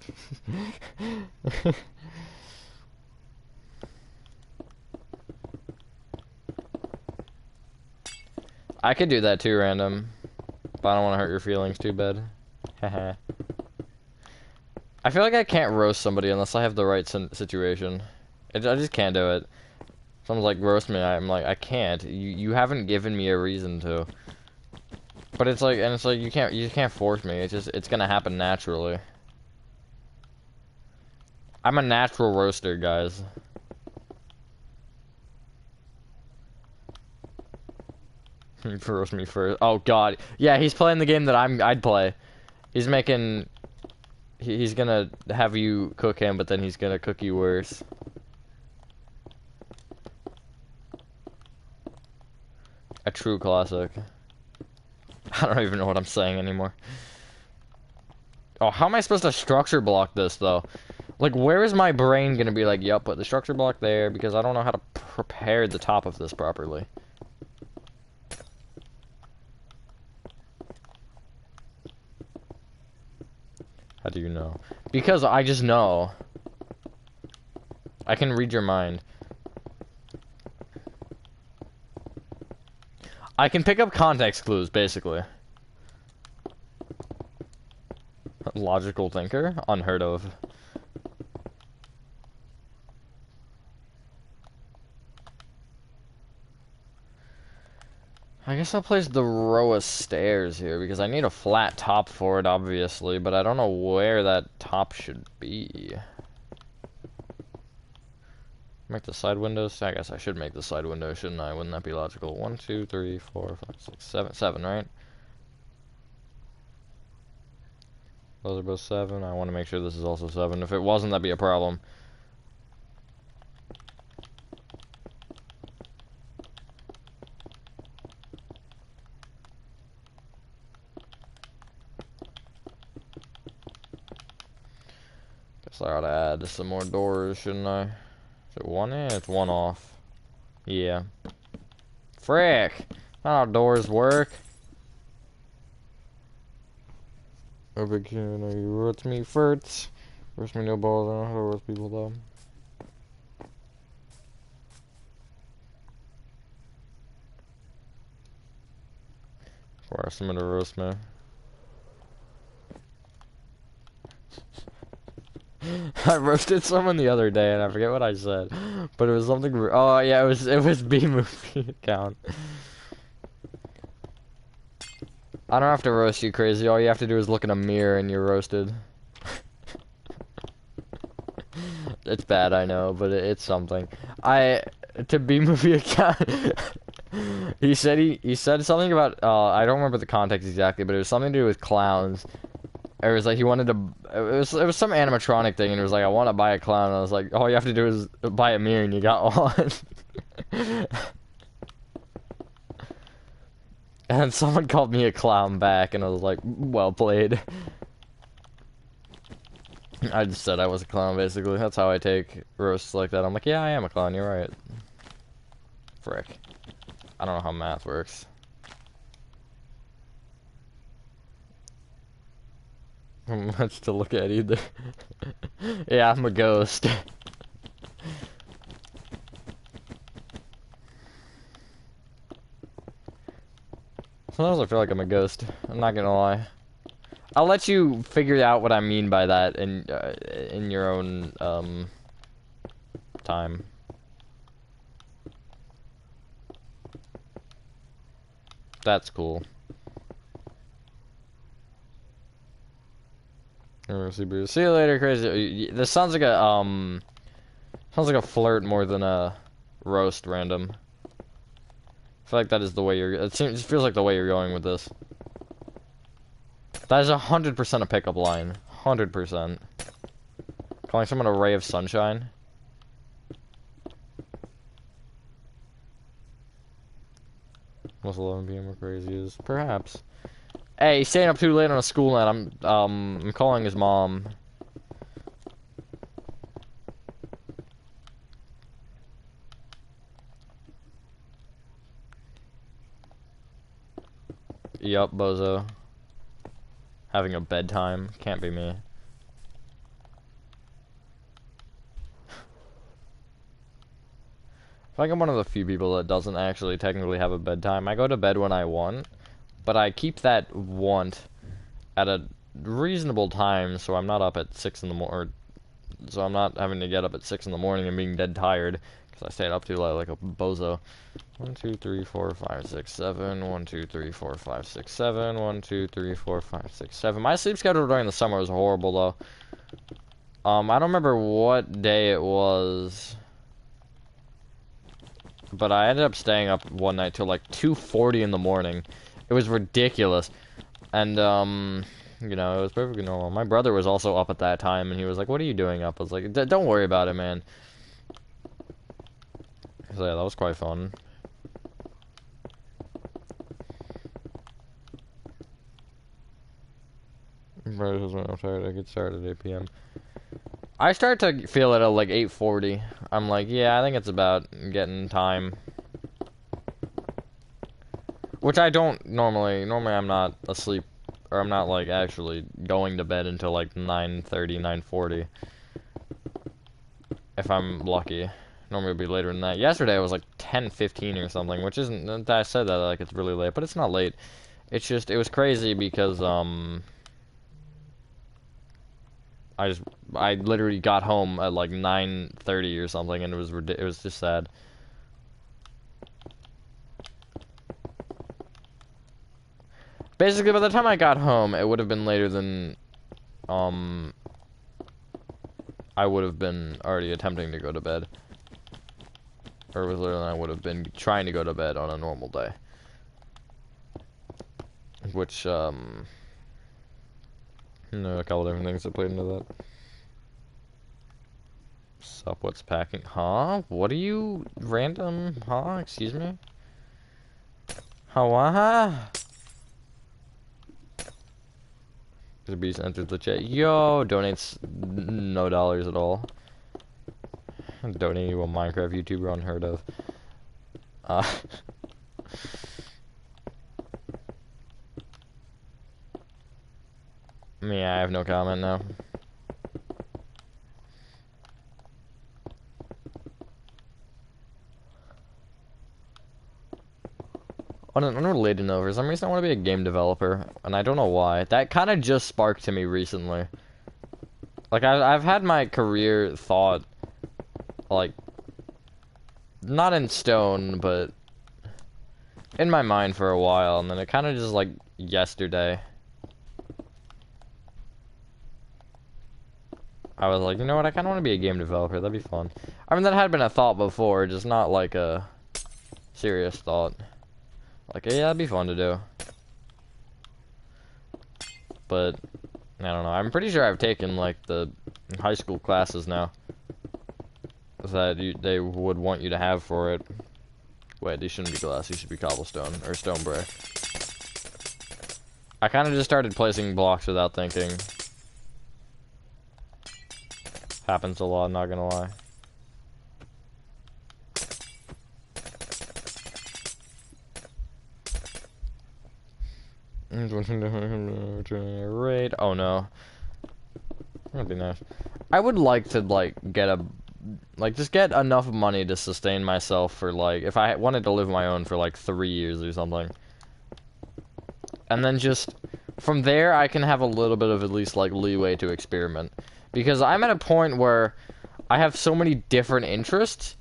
I could do that too, random. But I don't want to hurt your feelings too bad. Haha. I feel like I can't roast somebody unless I have the right situation. I just can't do it. Someone's like, roast me, I'm like, I can't. You haven't given me a reason to. But it's like, and it's like, you can't force me. It's gonna happen naturally. I'm a natural roaster, guys. Roast me first. Oh god. Yeah, he's playing the game that I'd play. He's making... He's gonna have you cook him, but then he's gonna cook you worse. A true classic. I don't even know what I'm saying anymore. Oh, how am I supposed to structure block this, though? Like, where is my brain gonna be like, yup, put the structure block there, because I don't know how to prepare the top of this properly. How do you know? Because I just know. I can read your mind. I can pick up context clues, basically. Logical thinker? Unheard of. I guess I'll place the row of stairs here, because I need a flat top for it, obviously, but I don't know where that top should be. Make the side windows? I guess I should make the side window, shouldn't I? Wouldn't that be logical? 1, 2, 3, 4, 5, 6, 7. 7, right? Those are both 7. I want to make sure this is also 7. If it wasn't, that'd be a problem. Guess I ought to add some more doors, shouldn't I? Is it 1? Yeah, it's 1 off. Yeah. Frick! Not how doors work. A big can, are you roast me first? Roast me no balls, I don't know how to roast people though. Force someone to roast me. I roasted someone the other day and I forget what I said, but it was something. Oh yeah, it was B movie account. I don't have to roast you crazy. All you have to do is look in a mirror and you're roasted. It's bad, I know, but it's something. To B movie account. he said something about I don't remember the context exactly, but it was something to do with clowns. It was like he wanted to. It was some animatronic thing, and it was like I want to buy a clown. And I was like, all you have to do is buy a mirror, and you got one. And someone called me a clown back, and I was like, well played. I just said I was a clown, basically. That's how I take roasts like that. I'm like, yeah, I am a clown. You're right. Frick. I don't know how math works. Much to look at either. Yeah, I'm a ghost. Sometimes I feel like I'm a ghost. I'm not gonna lie. I'll let you figure out what I mean by that in your own time. That's cool. See you later, crazy. This sounds like a flirt more than a roast. Random. I feel like that is the way it feels like the way you're going with this. That is 100% a pickup line. 100%. Calling someone a ray of sunshine. Must 11 p.m. where crazy is. Perhaps. Hey, he's staying up too late on a school night. I'm calling his mom. Yup, bozo. Having a bedtime. Can't be me. I think I'm one of the few people that doesn't actually technically have a bedtime. I go to bed when I want, but I keep that want at a reasonable time, so I'm not up at 6 in the morning. So I'm not having to get up at 6 in the morning and being dead tired because I stayed up too late like a bozo. 1, 2, 3, 4, 5, 6, 7. 1, 2, 3, 4, 5, 6, 7. 1, 2, 3, 4, 5, 6, 7. My sleep schedule during the summer was horrible though. I don't remember what day it was, But I ended up staying up one night till like 2:40 in the morning. It was ridiculous. And, you know, it was perfectly normal. My brother was also up at that time, and he was like, "What are you doing up?" I was like, "Don't worry about it, man." So yeah, that was quite fun. When I'm tired, I get started at 8 p.m. I start to feel it at like 8:40. I'm like, yeah, I think it's about getting time. Which I don't normally. Normally I'm not asleep, or I'm not like actually going to bed until like 9:30, 9:40. If I'm lucky. Normally it'll be later than that. Yesterday it was like 10:15 or something, which isn't, I said that like it's really late, but it's not late. It's just, it was crazy because, I literally got home at like 9:30 or something, and it was just sad. Basically, by the time I got home, it would have been later than, um, I would have been already attempting to go to bed. Or it was later than I would have been trying to go to bed on a normal day. Which, you know, a couple different things that played into that. Sup, what's packing? Huh? What are you, random? Huh? Excuse me? How? The beast entered the chat. Yo, donates no dollars at all. Donating to a Minecraft YouTuber unheard of. Yeah, I have no comment now. On an unrelated note, for some reason I want to be a game developer, and I don't know why. That kind of just sparked to me recently. Like, I've had my career thought, like, not in stone, but in my mind for a while, and then it kind of just, like, yesterday, I was like, you know what, I kind of want to be a game developer, that'd be fun. I mean, that had been a thought before, just not, like, a serious thought. Like, yeah, that'd be fun to do. But, I don't know, I'm pretty sure I've taken, like, the high school classes now that they would want you to have for it. Wait, these shouldn't be glass, these should be cobblestone, or stone brick. I kind of just started placing blocks without thinking. Happens a lot, not gonna lie. Raid. Oh no. That'd be nice. I would like to, like, just get enough money to sustain myself for, like, if I wanted to live my own for, like, 3 years or something. And then just, from there, I can have a little bit of, at least, like, leeway to experiment. Because I'm at a point where I have so many different interests.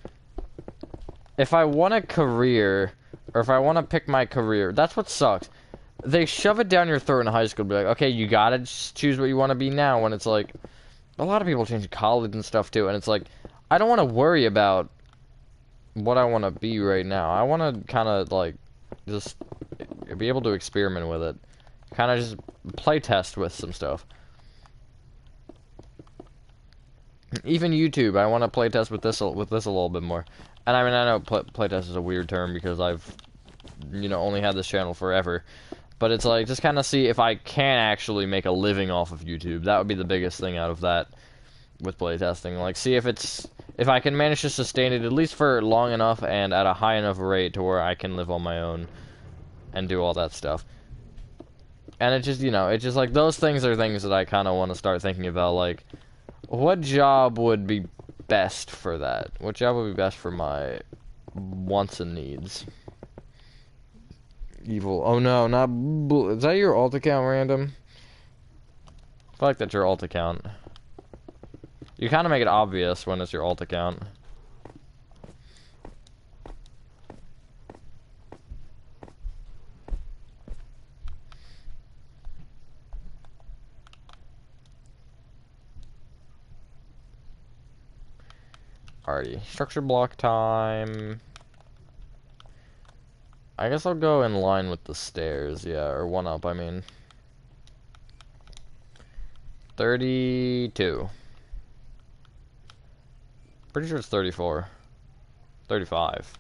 If I want a career, or if I want to pick my career, that's what sucks. They shove it down your throat in high school, be like, okay, you gotta just choose what you want to be now, when it's like, a lot of people change college and stuff too, and it's like, I don't want to worry about what I want to be right now. I want to kind of, like, just be able to experiment with it. Kind of just play test with some stuff. Even YouTube, I want to play test with this a little bit more. And I mean, I know play test is a weird term because I've, you know, only had this channel forever. But it's like, just kind of see if I can actually make a living off of YouTube. That would be the biggest thing out of that with playtesting. Like, see if I can manage to sustain it at least for long enough and at a high enough rate to where I can live on my own and do all that stuff. And it just, you know, it's just like, those things are things that I kind of want to start thinking about. Like, what job would be best for that? What job would be best for my wants and needs? Evil. Oh no, not is that your alt account, random? I feel like that's your alt account. You kind of make it obvious when it's your alt account. Alrighty, structure block time. I guess I'll go in line with the stairs, yeah, or one up, I mean. 32. Pretty sure it's 34. 35.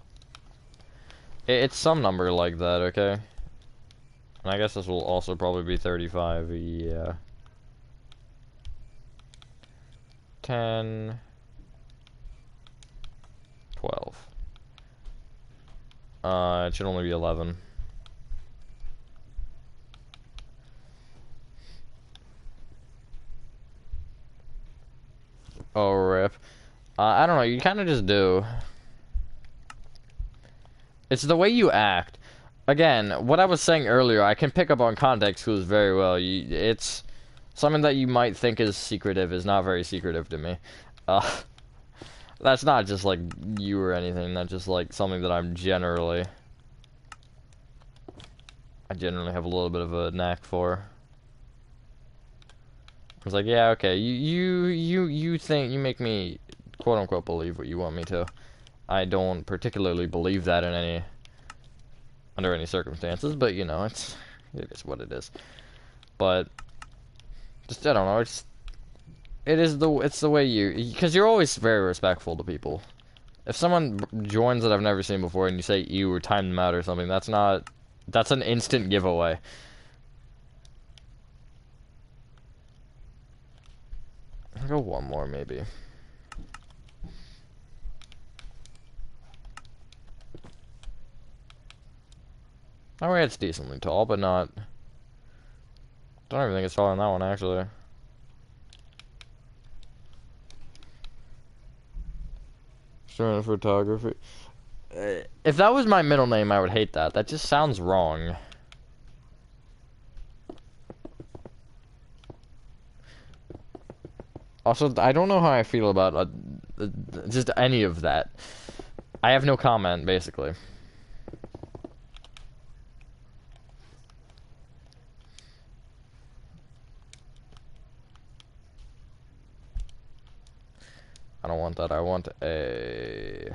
It's some number like that, okay? And I guess this will also probably be 35, yeah. 10. 12. It should only be 11. Oh, rip. I don't know, you kind of just do. It's the way you act. Again, what I was saying earlier, I can pick up on context clues very well. It's something that you might think is secretive is not very secretive to me. That's not just like you or anything. That's just like something that I generally have a little bit of a knack for. I was like, yeah, okay, you think you make me quote unquote believe what you want me to. I don't particularly believe that under any circumstances, but you know, it is what it is. But just I don't know, it's the way because you're always very respectful to people. If someone joins that I've never seen before and you say you or time them out or something, that's an instant giveaway. I'll go one more maybe. Oh, yeah, it's decently tall, but not. Don't even think it's taller than that one actually. Starting photography. If that was my middle name, I would hate that. That just sounds wrong. Also, I don't know how I feel about just any of that. I have no comment, basically. I don't want that. I want a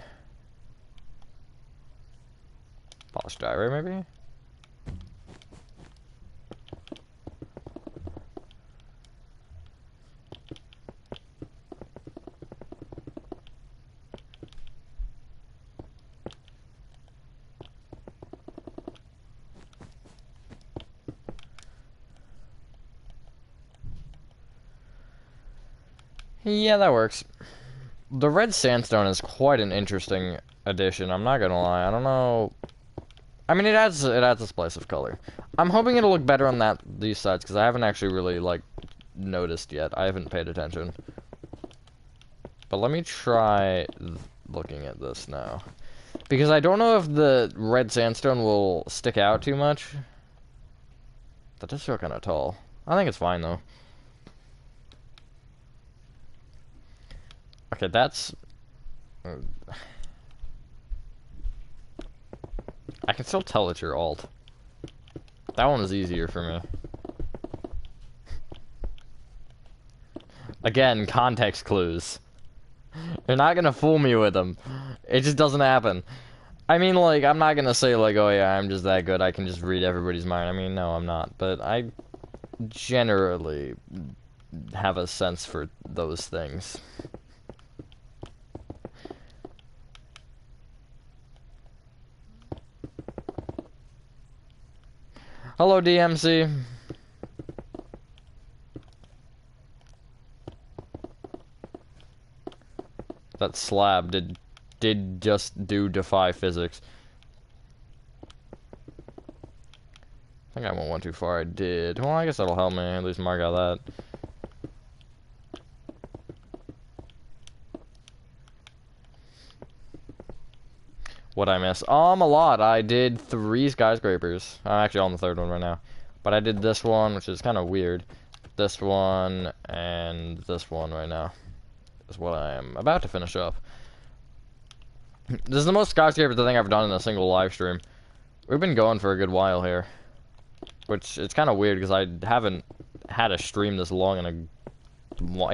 polished diorite, maybe? Yeah, that works. The red sandstone is quite an interesting addition, I'm not gonna lie. I don't know. I mean, it adds a splice of color. I'm hoping it'll look better on these sides, because I haven't actually really, like, noticed yet. I haven't paid attention. But let me try looking at this now. Because I don't know if the red sandstone will stick out too much. That does feel kind of tall. I think it's fine, though. Okay, that's... I can still tell it's your alt. That one is easier for me. Again, context clues. You're not gonna fool me with them. It just doesn't happen. I mean, like, I'm not gonna say, like, oh yeah, I'm just that good, I can just read everybody's mind. I mean, no, I'm not. But I generally have a sense for those things. Hello, DMC. That slab did just defy physics. I think I went one too far. I did. Well, I guess that'll help me. At least mark out that. What'd I miss? A lot. I did 3 skyscrapers. I'm actually on the 3rd one right now. But I did this one, which is kind of weird. This one, and this one right now. Is what I am about to finish up. This is the most skyscrapers I think I've done in a single live stream. We've been going for a good while here. Which, it's kind of weird, because I haven't had a stream this long in a...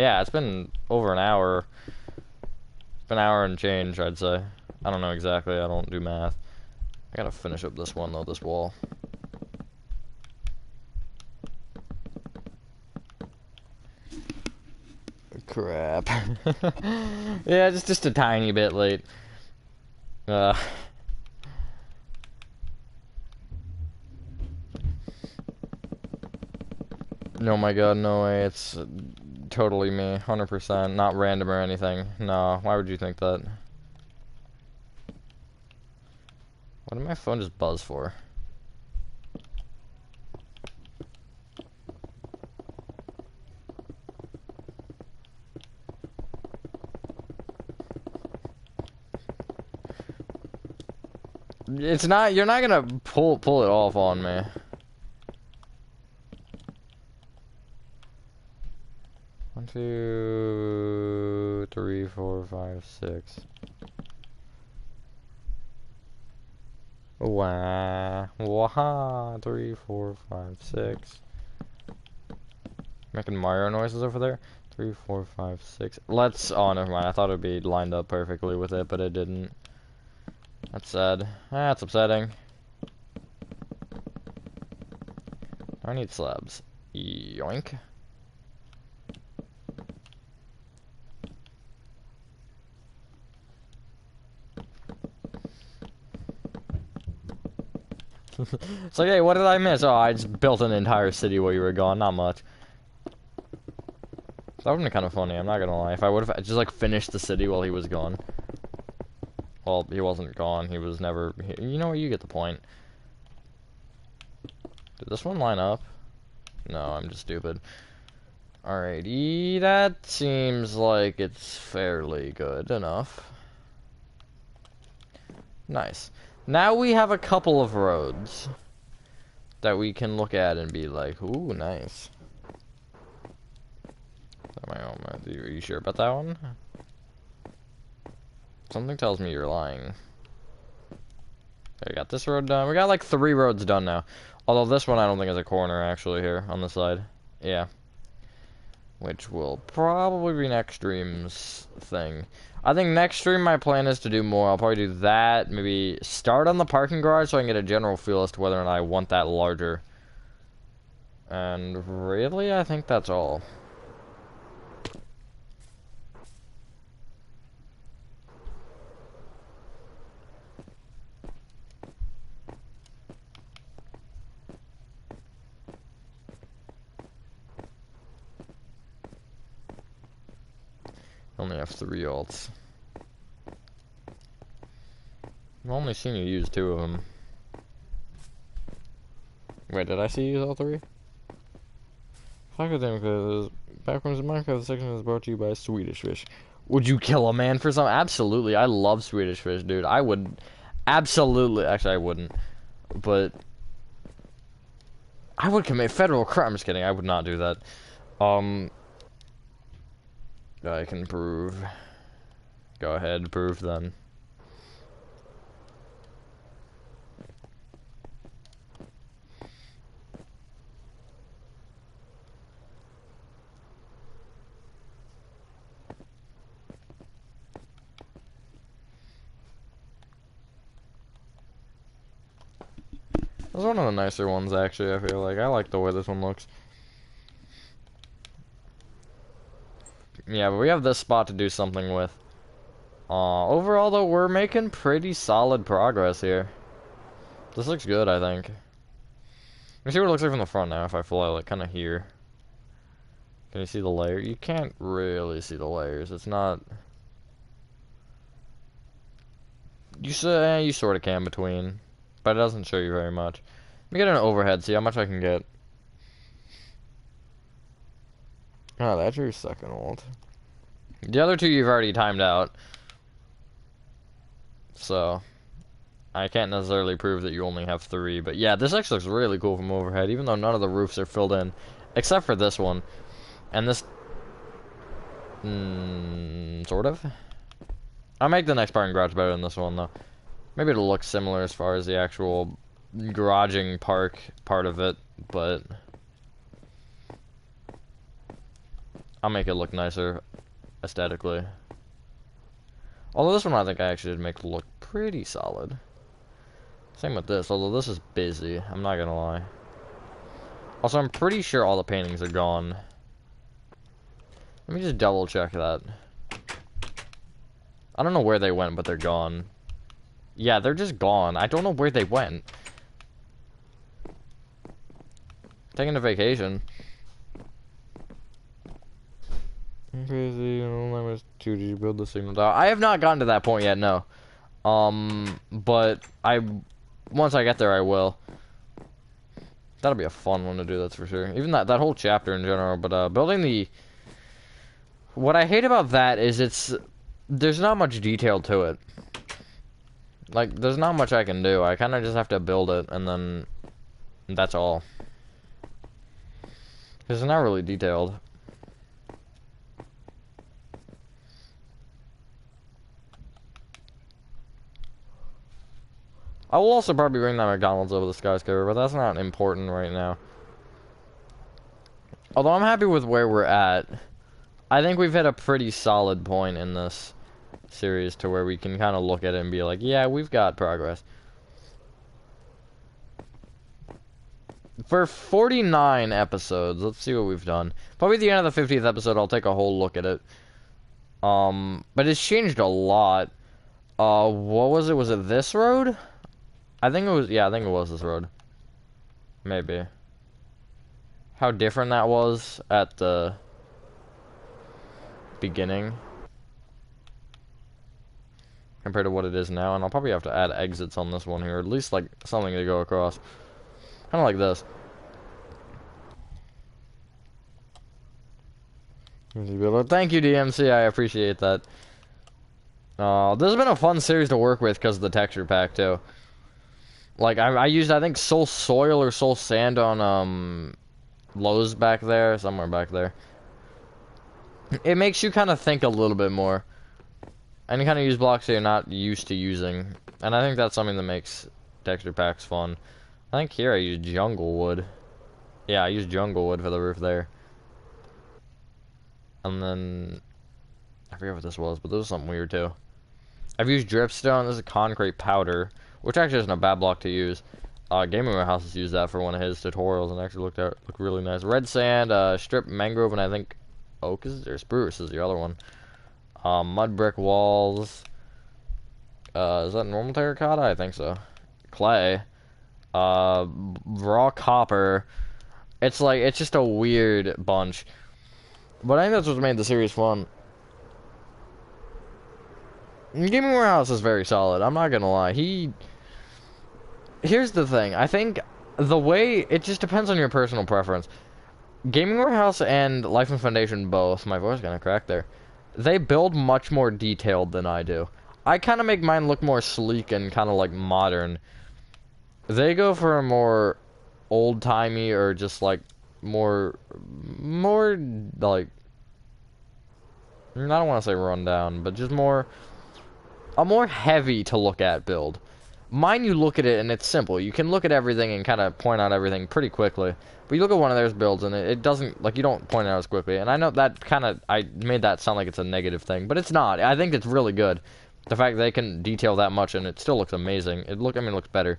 Yeah, it's been over an hour. It's been an hour and change, I'd say. I don't know exactly, I don't do math. I gotta finish up this one though, this wall. Crap. Yeah, just a tiny bit late. Oh my god, no way, it's totally me, 100%, not random or anything. No, why would you think that? What did my phone just buzz for? It's not, you're not gonna pull it off on me. One, 2, 3, 4, 5, 6. Wah, wah, 3, 4, 5, 6. Making Mario noises over there. 3, 4, 5, 6. Let's. Oh, never mind. I thought it'd be lined up perfectly with it, but it didn't. That's sad. That's upsetting. I need slabs. Yoink. It's like, hey, what did I miss? Oh, I just built an entire city while you were gone. Not much. That would've been kind of funny, I'm not gonna lie. If I would've just, like, finished the city while he was gone. Well, he wasn't gone. He was never... You know what? You get the point. Did this one line up? No, I'm just stupid. Alrighty, that seems like it's fairly good enough. Nice. Now we have a couple of roads that we can look at and be like, ooh, nice. Are you sure about that one? Something tells me you're lying. Okay, we got this road done. We got like 3 roads done now. Although this one I don't think is a corner actually here on the side. Yeah. Which will probably be next stream's thing. I think next stream my plan is to do more. I'll probably do that. Maybe start on the parking garage so I can get a general feel as to whether or not I want that larger. And really, I think that's all. Only have 3 alts. I've only seen you use 2 of them. Wait, did I see you use all 3? Academic Backwards in Minecraft, the section is brought to you by Swedish Fish. Would you kill a man for some? Absolutely. I love Swedish Fish, dude. I would absolutely. Actually, I wouldn't. But I would commit federal crime. I'm just kidding. I would not do that. I can prove. Go ahead, prove then. This is one of the nicer ones, actually, I feel like. I like the way this one looks. Yeah, but we have this spot to do something with. Overall, though, we're making pretty solid progress here. This looks good, I think. Let me see what it looks like from the front now, if I fly, like, kind of here. Can you see the layer? You can't really see the layers. It's not... You sort of can between. But it doesn't show you very much. Let me get an overhead, see how much I can get. Oh, that's your second ult. The other 2 you've already timed out. So, I can't necessarily prove that you only have 3. But yeah, this actually looks really cool from overhead, even though none of the roofs are filled in. Except for this one. And this... sort of. I'll make the next parking garage better than this one, though. Maybe it'll look similar as far as the actual garaging park part of it, but I'll make it look nicer aesthetically. Although this one I think I actually did make look pretty solid. Same with this, although this is busy. I'm not gonna lie. Also, I'm pretty sure all the paintings are gone. Let me just double check that. I don't know where they went, but they're gone. Yeah, they're just gone. I don't know where they went. Taking a vacation. Crazy, limits 2. Did you build the signal tower? I have not gotten to that point yet, no. But once I get there, I will. That'll be a fun one to do, that's for sure. Even that whole chapter in general, but building the... What I hate about that is there's not much detail to it. Like, there's not much I can do. I kind of just have to build it, and then that's all. It's not really detailed. I will also probably bring that McDonald's over the skyscraper, but that's not important right now. Although I'm happy with where we're at. I think we've hit a pretty solid point in this series to where we can kind of look at it and be like, yeah, we've got progress. For 49 episodes, let's see what we've done. Probably at the end of the 50th episode, I'll take a whole look at it. But it's changed a lot. What was it? Was it this road? I think it was, yeah, I think it was this road. Maybe. How different that was at the beginning compared to what it is now, and I'll probably have to add exits on this one here, at least like something to go across. Kind of like this. Thank you, DMC, I appreciate that. This has been a fun series to work with because of the texture pack, too. Like, I used, I think, Soul Soil or Soul Sand on, Lowe's back there, somewhere back there. It makes you kind of think a little bit more. And you kind of use blocks that you're not used to using. And I think that's something that makes texture packs fun. I think here I used jungle wood. Yeah, I used jungle wood for the roof there. And then... I forget what this was, but this was something weird, too. I've used dripstone. This is concrete powder. Which actually isn't a bad block to use. Gaming Warehouse has used that for one of his tutorials and actually looked really nice. Red sand, strip mangrove, and I think oak is or spruce is the other one. Mud brick walls. Is that normal terracotta? I think so. Clay. Raw copper. It's like, it's just a weird bunch. But I think that's what made the series fun. Gaming Warehouse is very solid, I'm not gonna lie. Here's the thing, I think the way, it just depends on your personal preference. Gaming Warehouse and Life and Foundation both, my voice kinda cracked there, they build much more detailed than I do. I kinda make mine look more sleek and kinda like modern. They go for a more old-timey or just like more like, I don't want to say run down, but just a more heavy to look at build. Mine, you look at it and it's simple. You can look at everything and kind of point out everything pretty quickly. But you look at one of theirs builds and it doesn't, like, you don't point it out as quickly. And I know that kind of, I made that sound like it's a negative thing, but it's not. I think it's really good. The fact that they can detail that much and it still looks amazing. It looks better.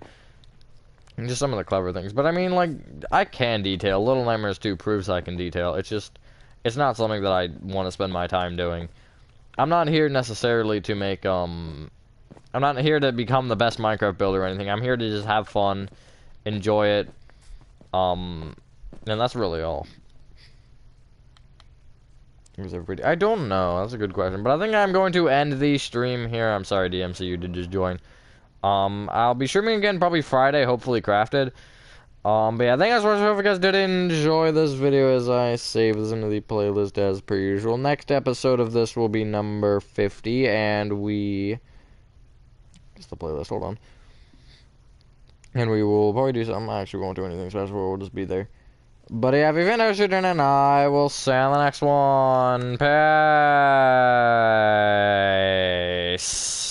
And just some of the clever things. But I mean, like, I can detail. Little Nightmares 2 proves I can detail. It's just, it's not something that I want to spend my time doing. I'm not here necessarily to make, I'm not here to become the best Minecraft builder or anything. I'm here to just have fun, enjoy it, and that's really all. Who's everybody? I don't know. That's a good question. But I think I'm going to end the stream here. I'm sorry, DMC, you did just join. I'll be streaming again probably Friday, hopefully crafted. But yeah, thank you guys so much. I hope you guys did enjoy this video as I save this into the playlist as per usual. Next episode of this will be number 50, and we... Just the playlist, hold on. And we will probably do something. I actually won't do anything special, we'll just be there. But yeah, if you've been interested in it, I will see you on the next one. Peace.